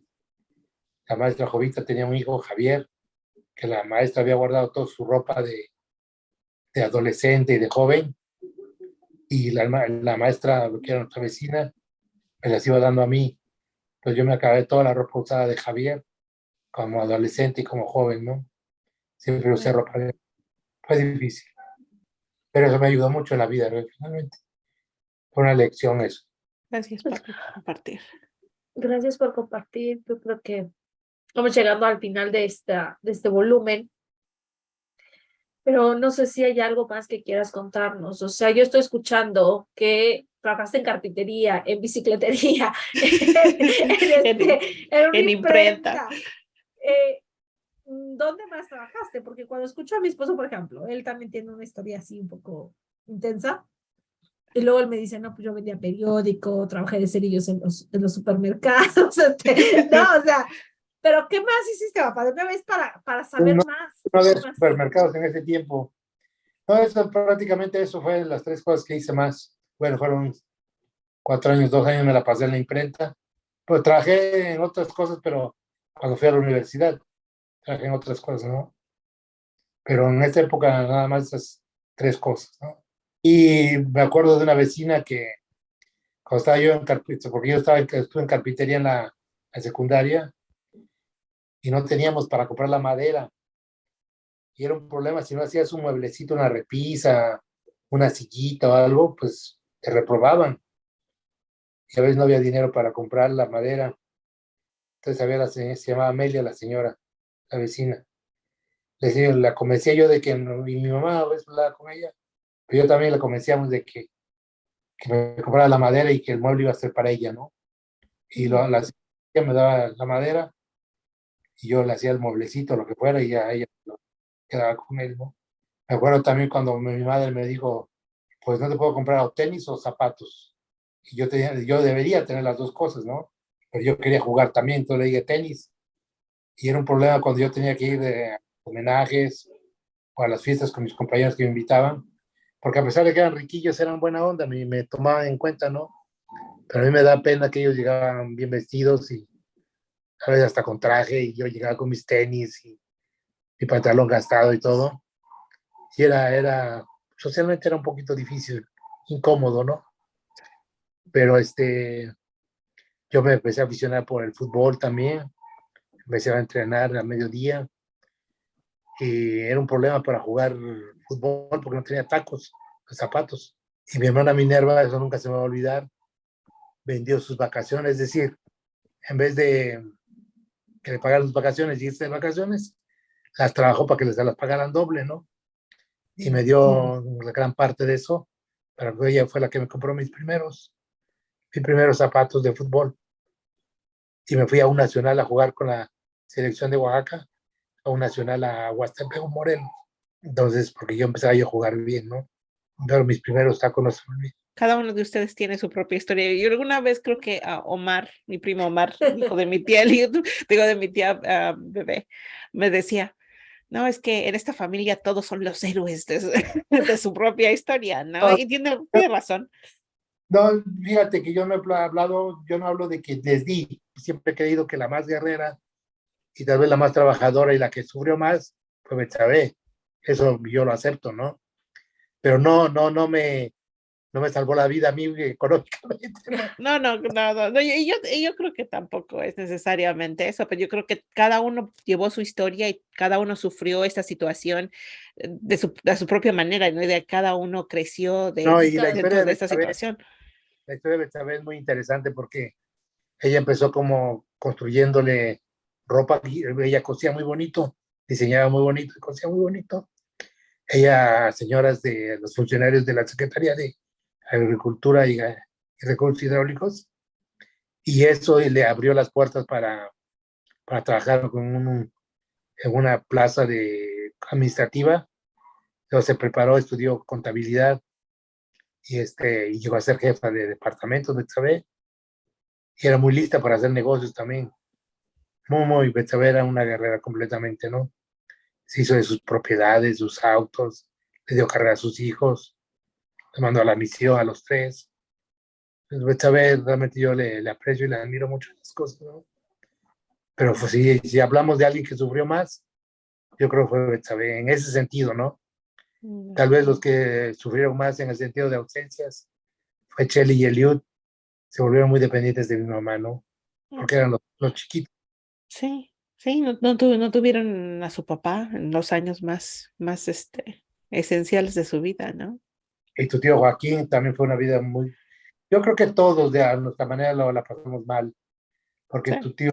la maestra Jovita tenía un hijo, Javier, que la maestra había guardado toda su ropa de adolescente y de joven, y la maestra, que era nuestra vecina, me las iba dando a mí. Pues yo me acabé toda la ropa usada de Javier, como adolescente y como joven, ¿no? Siempre usé ropa. Fue difícil, pero eso me ayudó mucho en la vida, ¿no? Finalmente. Fue una lección eso. Gracias por compartir. Gracias por compartir. Yo creo que vamos llegando al final de este volumen, pero no sé si hay algo más que quieras contarnos. O sea, yo estoy escuchando que trabajaste en carpintería, en bicicletería, en una En imprenta. ¿Dónde más trabajaste? Porque cuando escucho a mi esposo, por ejemplo, él también tiene una historia así un poco intensa. Y luego él me dice, no, pues yo vendía periódico, trabajé de cerillos en los supermercados. No, o sea, pero ¿qué más hiciste, papá? De una vez para saber No, más. no de más. supermercados en ese tiempo. No, eso, prácticamente eso fue las 3 cosas que hice más. Bueno, fueron 4 años, 2 años me la pasé en la imprenta. Pues trabajé en otras cosas, pero cuando fui a la universidad, trabajé en otras cosas, ¿no? Pero en esa época nada más esas 3 cosas, ¿no? Y me acuerdo de una vecina que cuando estaba yo en carpintería, porque yo estuve en carpintería en la secundaria y no teníamos para comprar la madera. Y era un problema, si no hacías un mueblecito, una repisa, una sillita o algo, pues te reprobaban. Y a veces no había dinero para comprar la madera. Entonces había se llamaba Amelia, la señora, la vecina. La convencía yo de que, y mi mamá a veces hablaba con ella, pero yo también la convencíamos de que me comprara la madera y que el mueble iba a ser para ella, ¿no? Y ella me daba la madera y yo le hacía el mueblecito, lo que fuera, y ya ella quedaba con él, ¿no? Me acuerdo también cuando mi madre me dijo, pues no te puedo comprar o tenis o zapatos. Y yo debería tener las 2 cosas, ¿no? Pero yo quería jugar también, entonces le dije tenis. Y era un problema cuando yo tenía que ir de homenajes o a las fiestas con mis compañeros que me invitaban, porque a pesar de que eran riquillos, eran buena onda, me tomaban en cuenta, ¿no? Pero a mí me da pena que ellos llegaban bien vestidos y a veces hasta con traje, y yo llegaba con mis tenis y mi pantalón gastado y todo. Y socialmente era un poquito difícil, incómodo, ¿no? Pero yo me empecé a aficionar por el fútbol también, empecé a entrenar a mediodía y era un problema para jugar fútbol porque no tenía tacos, zapatos. Y mi hermana Minerva, eso nunca se me va a olvidar, vendió sus vacaciones, es decir, en vez de que le pagaran sus vacaciones y irse de vacaciones, las trabajó para que les las pagaran doble, ¿no? Y me dio la gran parte de eso, pero ella fue la que me compró mis primeros zapatos de fútbol. Y me fui a un nacional a jugar con la selección de Oaxaca, a un nacional a Huastepec, Morelos. Entonces, porque yo empezaba yo a jugar bien, ¿no? Pero mis primeros tacos no son bien. Cada uno de ustedes tiene su propia historia. Yo alguna vez creo que a Omar, mi primo Omar, hijo de mi tía, digo de mi tía bebé, me decía, no, es que en esta familia todos son los héroes de su propia historia, ¿no? Y tiene razón. No, fíjate que yo no he hablado, yo no hablo de que les di, siempre he creído que la más guerrera y tal vez la más trabajadora y la que sufrió más fue Betsabé. Eso yo lo acepto, ¿no? Pero no me salvó la vida a mí económicamente. No, yo creo que tampoco es necesariamente eso, pero yo creo que cada uno llevó su historia y cada uno sufrió esta situación de su propia manera, ¿no? Y de cada uno creció No, y la historia dentro de de esta Betsabé, situación. la historia de Betsabé es muy interesante porque ella empezó como construyéndole ropa, ella cosía muy bonito, diseñaba muy bonito, cosía muy bonito. Ella, señoras de los funcionarios de la Secretaría de Agricultura y Recursos Hidráulicos, y eso le abrió las puertas para trabajar en una plaza administrativa, Luego se preparó, estudió contabilidad y llegó a ser jefa de departamento de Betsabe. Y era muy lista para hacer negocios también. Muy, Betsabe era una guerrera completamente, ¿no? Se hizo de sus propiedades, sus autos, le dio carrera a sus hijos, le mandó a la misión a los tres. Pues Betsabe realmente yo le aprecio y le admiro mucho las cosas, ¿no? Pero pues, si hablamos de alguien que sufrió más, yo creo que fue Betsabe en ese sentido, ¿no? Tal vez los que sufrieron más en el sentido de ausencias fue Chelly y Eliud, se volvieron muy dependientes de mi mamá, ¿no? Porque eran los chiquitos. Sí, sí, no tuvieron a su papá en los años más esenciales de su vida, ¿no? Y tu tío Joaquín también fue una vida muy... Yo creo que todos de a nuestra manera la pasamos mal, porque Sí. tu tío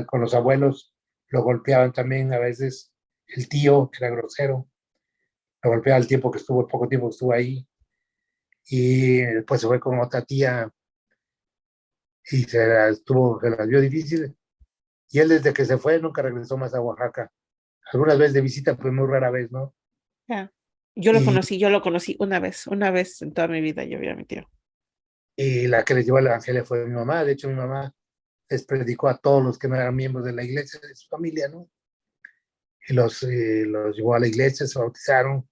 con los abuelos lo golpeaban también a veces, el tío que era grosero, lo golpeaba el tiempo que estuvo, el poco tiempo que estuvo ahí, y después se fue con otra tía y se las vio difícil, y él desde que se fue nunca regresó más a Oaxaca. Algunas veces de visita, pues muy rara vez, ¿no? Ya. Y, Yo lo conocí una vez en toda mi vida, yo vi a mi tío. y la que les llevó al evangelio fue mi mamá. De hecho, mi mamá les predicó a todos los que no eran miembros de la iglesia, de su familia, ¿no? Y los llevó a la iglesia, se bautizaron.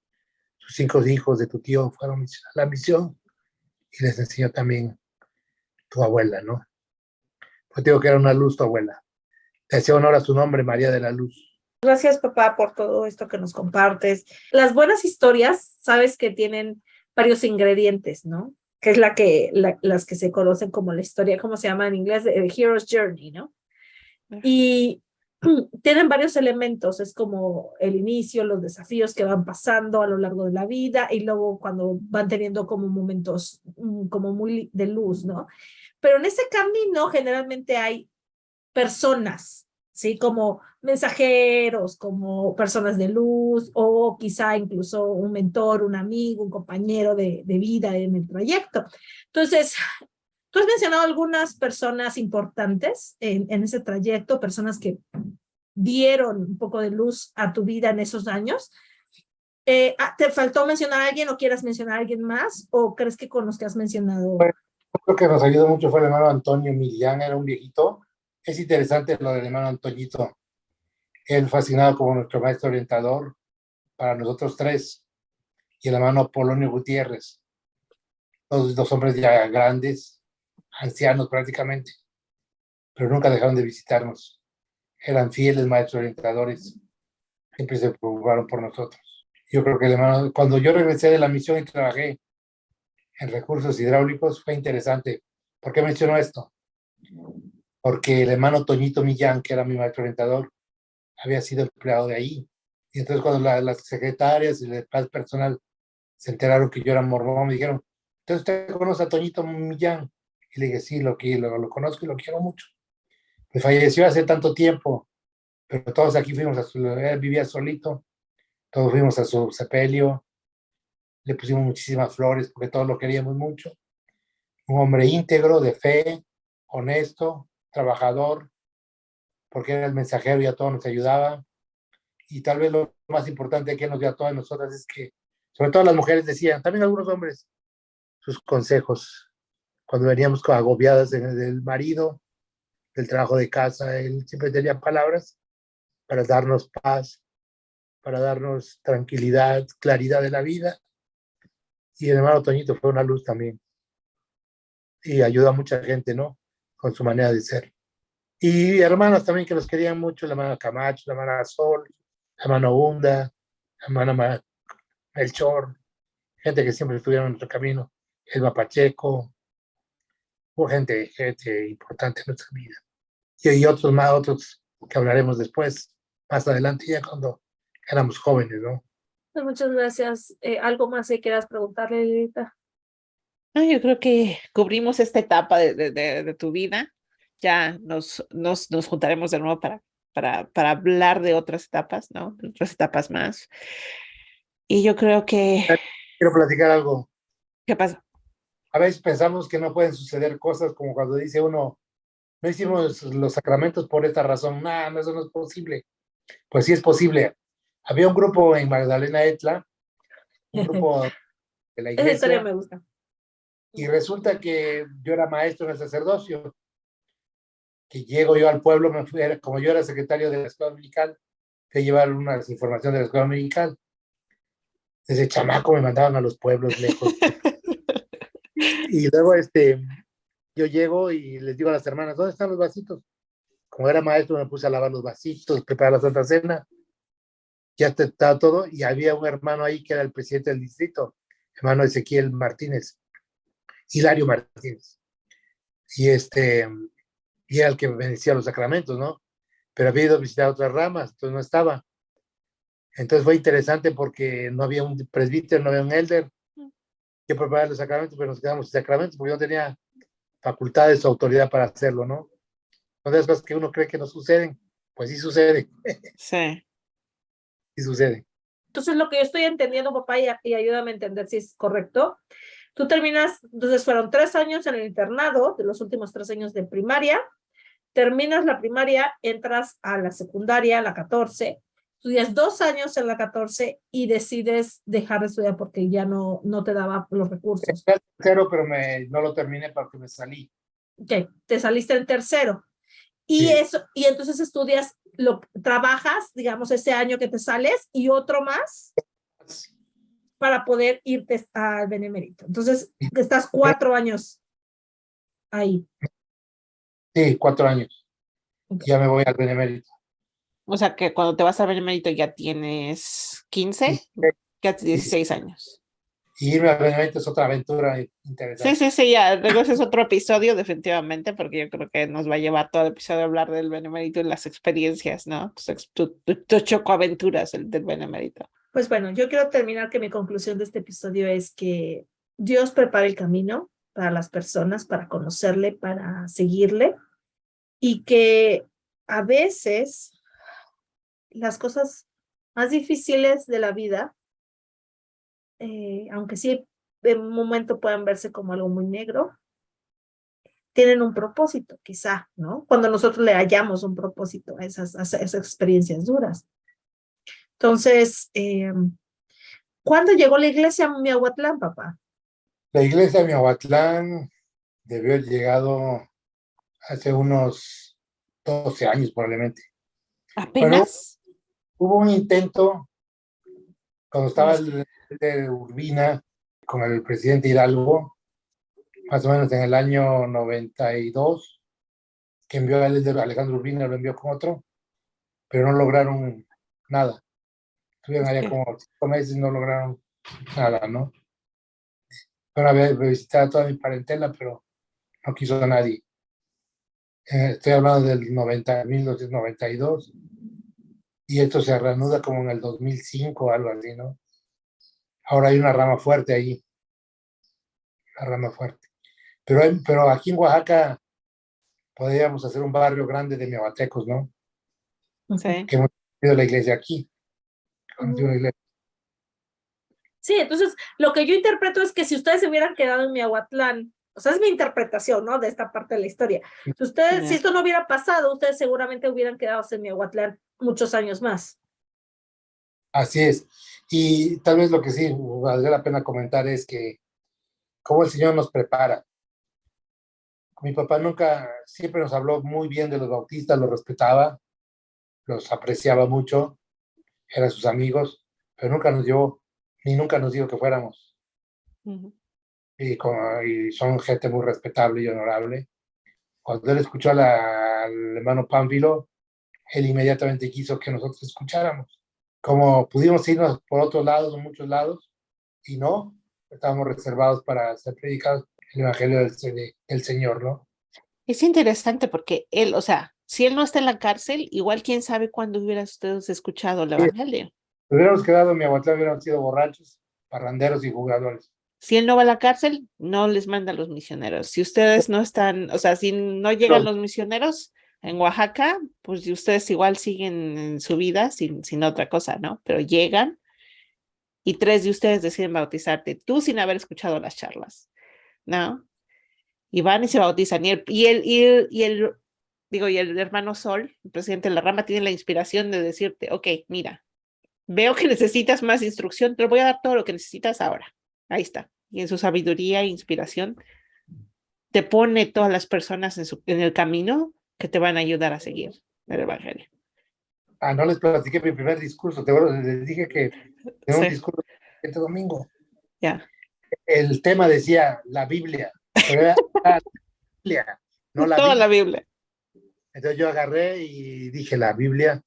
Sus 5 hijos de tu tío fueron a la misión y les enseñó también tu abuela, ¿no? Pues digo que era una luz tu abuela. Le hacía honor a su nombre, María de la Luz. Gracias, papá, por todo esto que nos compartes. Las buenas historias, sabes que tienen varios ingredientes, ¿no? Que es las que se conocen como la historia, ¿cómo se llama en inglés? The Hero's Journey, ¿no? Y tienen varios elementos, es como el inicio, los desafíos que van pasando a lo largo de la vida y luego cuando van teniendo como momentos como muy de luz, ¿no? Pero en ese camino generalmente hay personas, ¿sí? Como mensajeros, como personas de luz o quizá incluso un mentor, un amigo, un compañero de vida en el trayecto. Entonces, tú has mencionado algunas personas importantes en ese trayecto, personas que dieron un poco de luz a tu vida en esos años. ¿Te faltó mencionar a alguien o quieras mencionar a alguien más? ¿O crees que con los que has mencionado? Bueno, creo que nos ayudó mucho fue el hermano Antonio Millán, era un viejito. Es interesante lo del hermano Antoñito. Él fascinado como nuestro maestro orientador para nosotros tres. Y el hermano Polonio Gutiérrez, los dos hombres ya grandes, ancianos prácticamente, pero nunca dejaron de visitarnos. Eran fieles maestros orientadores, siempre se preocuparon por nosotros. Yo creo que el hermano, cuando yo regresé de la misión y trabajé en recursos hidráulicos, fue interesante. ¿Por qué menciono esto? Porque el hermano Toñito Millán, que era mi maestro orientador, había sido empleado de ahí. Y entonces cuando las secretarias y el personal se enteraron que yo era mormón, me dijeron, entonces usted conoce a Toñito Millán. Y le dije, sí, lo conozco y lo quiero mucho. Pues falleció hace tanto tiempo, pero todos aquí fuimos él vivía solito, todos fuimos a su sepelio, le pusimos muchísimas flores porque todos lo queríamos mucho. Un hombre íntegro, de fe, honesto, trabajador, porque era el mensajero y a todos nos ayudaba. Y tal vez lo más importante que nos dio a todas nosotras es que, sobre todo las mujeres decían, también algunos hombres, sus consejos. Cuando veníamos agobiadas del marido, del trabajo de casa, él siempre tenía palabras para darnos paz, para darnos tranquilidad, claridad de la vida. Y el hermano Toñito fue una luz también. Y ayuda a mucha gente, ¿no? Con su manera de ser. Y hermanas también que los querían mucho, la hermana Camacho, la hermana Sol, la hermana Hunda, la hermana Melchor, gente que siempre estuvieron en nuestro camino, Elba Pacheco, hubo gente importante en nuestra vida. Y otros más, otros que hablaremos después, más adelante, ya cuando éramos jóvenes, ¿no? Pues muchas gracias. ¿Algo más que quieras preguntarle, Lilita? No, yo creo que cubrimos esta etapa de tu vida. Ya nos juntaremos de nuevo para hablar de otras etapas, ¿no? De otras etapas más. Y yo creo que, Quiero platicar algo. ¿qué pasa? A veces pensamos que no pueden suceder cosas como cuando dice uno, no hicimos los sacramentos por esta razón. No, eso no es posible. Pues sí es posible. Había un grupo en Magdalena Etla un grupo de la Esa historia iglesia, me gusta. y resulta que yo era maestro en el sacerdocio, que llego yo al pueblo, como yo era secretario de la escuela dominical, que llevar unas informaciones de la escuela dominical. Desde chamaco me mandaban a los pueblos lejos. Y luego yo llego y les digo a las hermanas, ¿dónde están los vasitos? Como era maestro, me puse a lavar los vasitos, preparar la Santa Cena. Ya estaba todo, y había un hermano ahí que era el presidente del distrito, hermano Ezequiel Martínez, Hilario Martínez. Y y era el que bendecía los sacramentos, ¿no? Pero había ido a visitar otras ramas, entonces no estaba. Entonces fue interesante porque no había un presbítero, no había un elder que preparar los sacramentos, pero nos quedamos sin sacramentos porque yo no tenía facultades o autoridad para hacerlo, ¿no? Son de las cosas que uno cree que no suceden, pues sí sucede, Sí. sí sucede. Entonces, lo que yo estoy entendiendo, papá, y ayúdame a entender si es correcto. Tú terminas, entonces fueron 3 años en el internado, de los últimos 3 años de primaria. Terminas la primaria, entras a la secundaria, la 14, estudias 2 años en la 14 y decides dejar de estudiar porque ya no te daba los recursos. Era el tercero, pero no lo terminé porque me salí. Ok, te saliste en tercero. Y Sí. eso, y entonces estudias, trabajas, digamos, ese año que te sales y otro más para poder irte al Benemérito. Entonces, estás 4 años ahí. Sí, 4 años. Okay. Ya me voy al Benemérito. O sea que cuando te vas a ver el mérito ya tienes 15, ya 16 años. Y irme al Benemérito es otra aventura Sí, interesante. sí, ya. Luego ese es otro episodio, definitivamente, porque yo creo que nos va a llevar todo el episodio a hablar del Benemérito y las experiencias, ¿no? Tus chocoaventuras del Benemérito. Pues bueno, yo quiero terminar que mi conclusión de este episodio es que Dios prepara el camino para las personas, para conocerle, para seguirle, y que a veces las cosas más difíciles de la vida, aunque sí en un momento puedan verse como algo muy negro, tienen un propósito, quizá, ¿no? Cuando nosotros le hallamos un propósito a esas experiencias duras. Entonces, ¿cuándo llegó la iglesia a Miahuatlán, papá? La iglesia de Miahuatlán debió haber llegado hace unos 12 años probablemente. Bueno, ¿Apenas? hubo un intento cuando No, estaba el de Urbina con el presidente Hidalgo, más o menos en el año 92, que envió a Alejandro Urbina, lo envió con otro, pero no lograron nada. Estuvieron allá como 5 meses y no lograron nada, ¿no? Bueno, había visitado a toda mi parentela, pero no quiso a nadie. Estoy hablando del 1992, y esto se reanuda como en el 2005 o algo así, ¿no? Ahora hay una rama fuerte ahí, una rama fuerte. Pero aquí en Oaxaca podríamos hacer un barrio grande de miahuatecos, ¿no? sí. Que hemos tenido la iglesia aquí. Una iglesia. Sí, entonces lo que yo interpreto es que si ustedes se hubieran quedado en Miahuatlán, o sea, es mi interpretación, ¿no? De esta parte de la historia. Si esto no hubiera pasado, ustedes seguramente hubieran quedado en Miahuatlán muchos años más. Así es. Y tal vez lo que sí valdría la pena comentar es que cómo el Señor nos prepara. Mi papá siempre nos habló muy bien de los bautistas, los respetaba, los apreciaba mucho, eran sus amigos, pero nunca nos llevó, ni nunca nos dijo que fuéramos. Uh-huh. Y son gente muy respetable y honorable. Cuando él escuchó al hermano Pánfilo, él inmediatamente quiso que nosotros escucháramos. Como pudimos irnos por otros lados, muchos lados, y no, estábamos reservados para ser predicados el Evangelio del Señor, ¿no? Es interesante porque él, o sea, si él no está en la cárcel, igual quién sabe cuándo hubieran ustedes escuchado el Si Evangelio. hubiéramos quedado en Miahuatlán, hubiéramos sido borrachos, parranderos y jugadores. Si él no va a la cárcel, no les manda a los misioneros. Si ustedes no están, o sea, si no llegan los misioneros en Oaxaca, pues ustedes igual siguen en su vida sin otra cosa, ¿no? Pero llegan y 3 de ustedes deciden bautizarte, tú sin haber escuchado las charlas, ¿no? Y van y se bautizan. Y el hermano Sol, el presidente de la rama, tiene la inspiración de decirte, ok, mira, veo que necesitas más instrucción, te voy a dar todo lo que necesitas ahora. Ahí está. Y en su sabiduría e inspiración te pone todas las personas en el camino que te van a ayudar a seguir el Evangelio. No les platiqué mi primer discurso, les dije que tengo un Sí, discurso este domingo. ya. El tema decía la Biblia, pero era la Biblia, no la Toda la Biblia. Biblia. Entonces yo agarré y dije la Biblia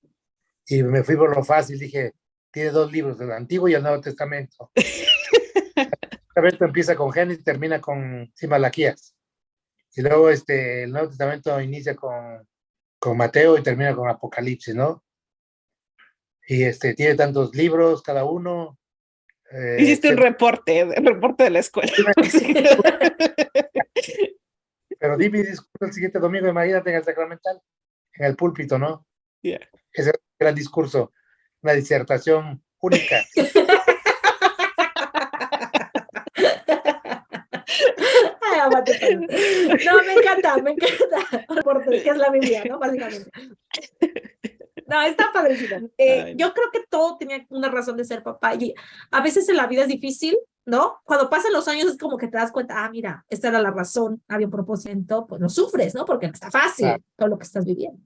y me fui por lo fácil, dije, tiene 2 libros, el Antiguo y el Nuevo Testamento. El Testamento empieza con Génesis y termina con Malaquías. Y luego el Nuevo Testamento inicia con Mateo y termina con Apocalipsis, ¿no? Y tiene tantos libros cada uno. Hiciste un reporte, el reporte de la escuela. Pero di mi discurso el siguiente domingo, imagínate, en el Sacramental, en el púlpito, ¿no? Yeah. Ese era un gran discurso, una disertación única. No, me encanta, porque es la Biblia, ¿no? Básicamente. No, está padrísimo. Yo creo que todo tenía una razón de ser, papá. Y a veces en la vida es difícil, ¿no? Cuando pasan los años es como que te das cuenta, mira, esta era la razón, había un propósito, pues lo sufres, ¿no? Porque no está fácil todo lo que estás viviendo.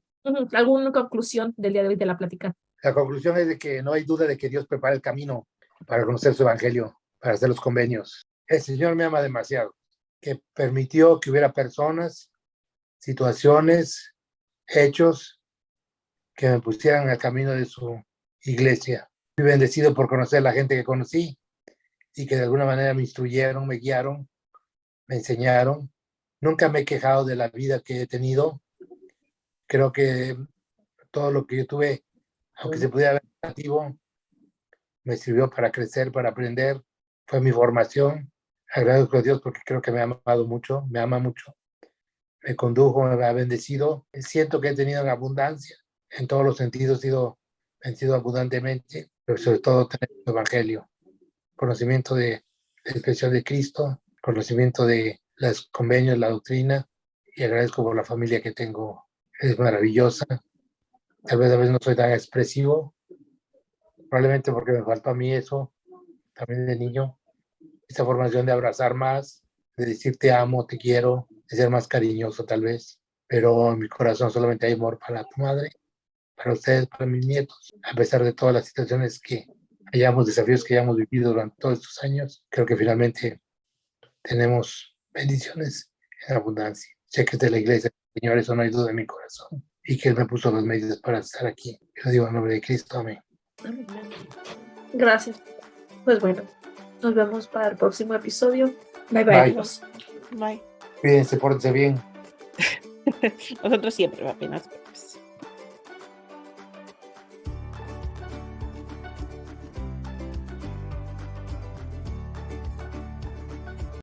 ¿Alguna conclusión del día de hoy de la plática? La conclusión es de que no hay duda de que Dios prepara el camino para conocer su evangelio, para hacer los convenios. El Señor me ama demasiado, que permitió que hubiera personas, situaciones, hechos que me pusieran al camino de su iglesia. Fui bendecido por conocer a la gente que conocí y que de alguna manera me instruyeron, me guiaron, me enseñaron. Nunca me he quejado de la vida que he tenido. Creo que todo lo que yo tuve, aunque se pudiera ver negativo, me sirvió para crecer, para aprender. Fue mi formación. Agradezco a Dios porque creo que me ha amado mucho, me ama mucho. Me condujo, me ha bendecido. Siento que he tenido en abundancia. En todos los sentidos he sido bendecido abundantemente, pero sobre todo tener el evangelio, conocimiento de la expresión de Cristo, conocimiento de los convenios, la doctrina, y agradezco por la familia que tengo. Es maravillosa. Tal vez a veces no soy tan expresivo, probablemente porque me faltó a mí eso, también de niño, esa formación de abrazar más, de decir te amo, te quiero, de ser más cariñoso tal vez, pero en mi corazón solamente hay amor para tu madre, para ustedes, para mis nietos, a pesar de todas las situaciones desafíos que hayamos vivido durante todos estos años, creo que finalmente tenemos bendiciones en abundancia. Sé que es de la iglesia, Señor, eso no hay duda en mi corazón, y que Él me puso los medios para estar aquí. Yo digo en nombre de Cristo, amén. Gracias. Pues bueno, nos vemos para el próximo episodio. Bye, bye. Bye. Bye. Cuídense, pórtense bien. Nosotros siempre, papi, no te preocupes.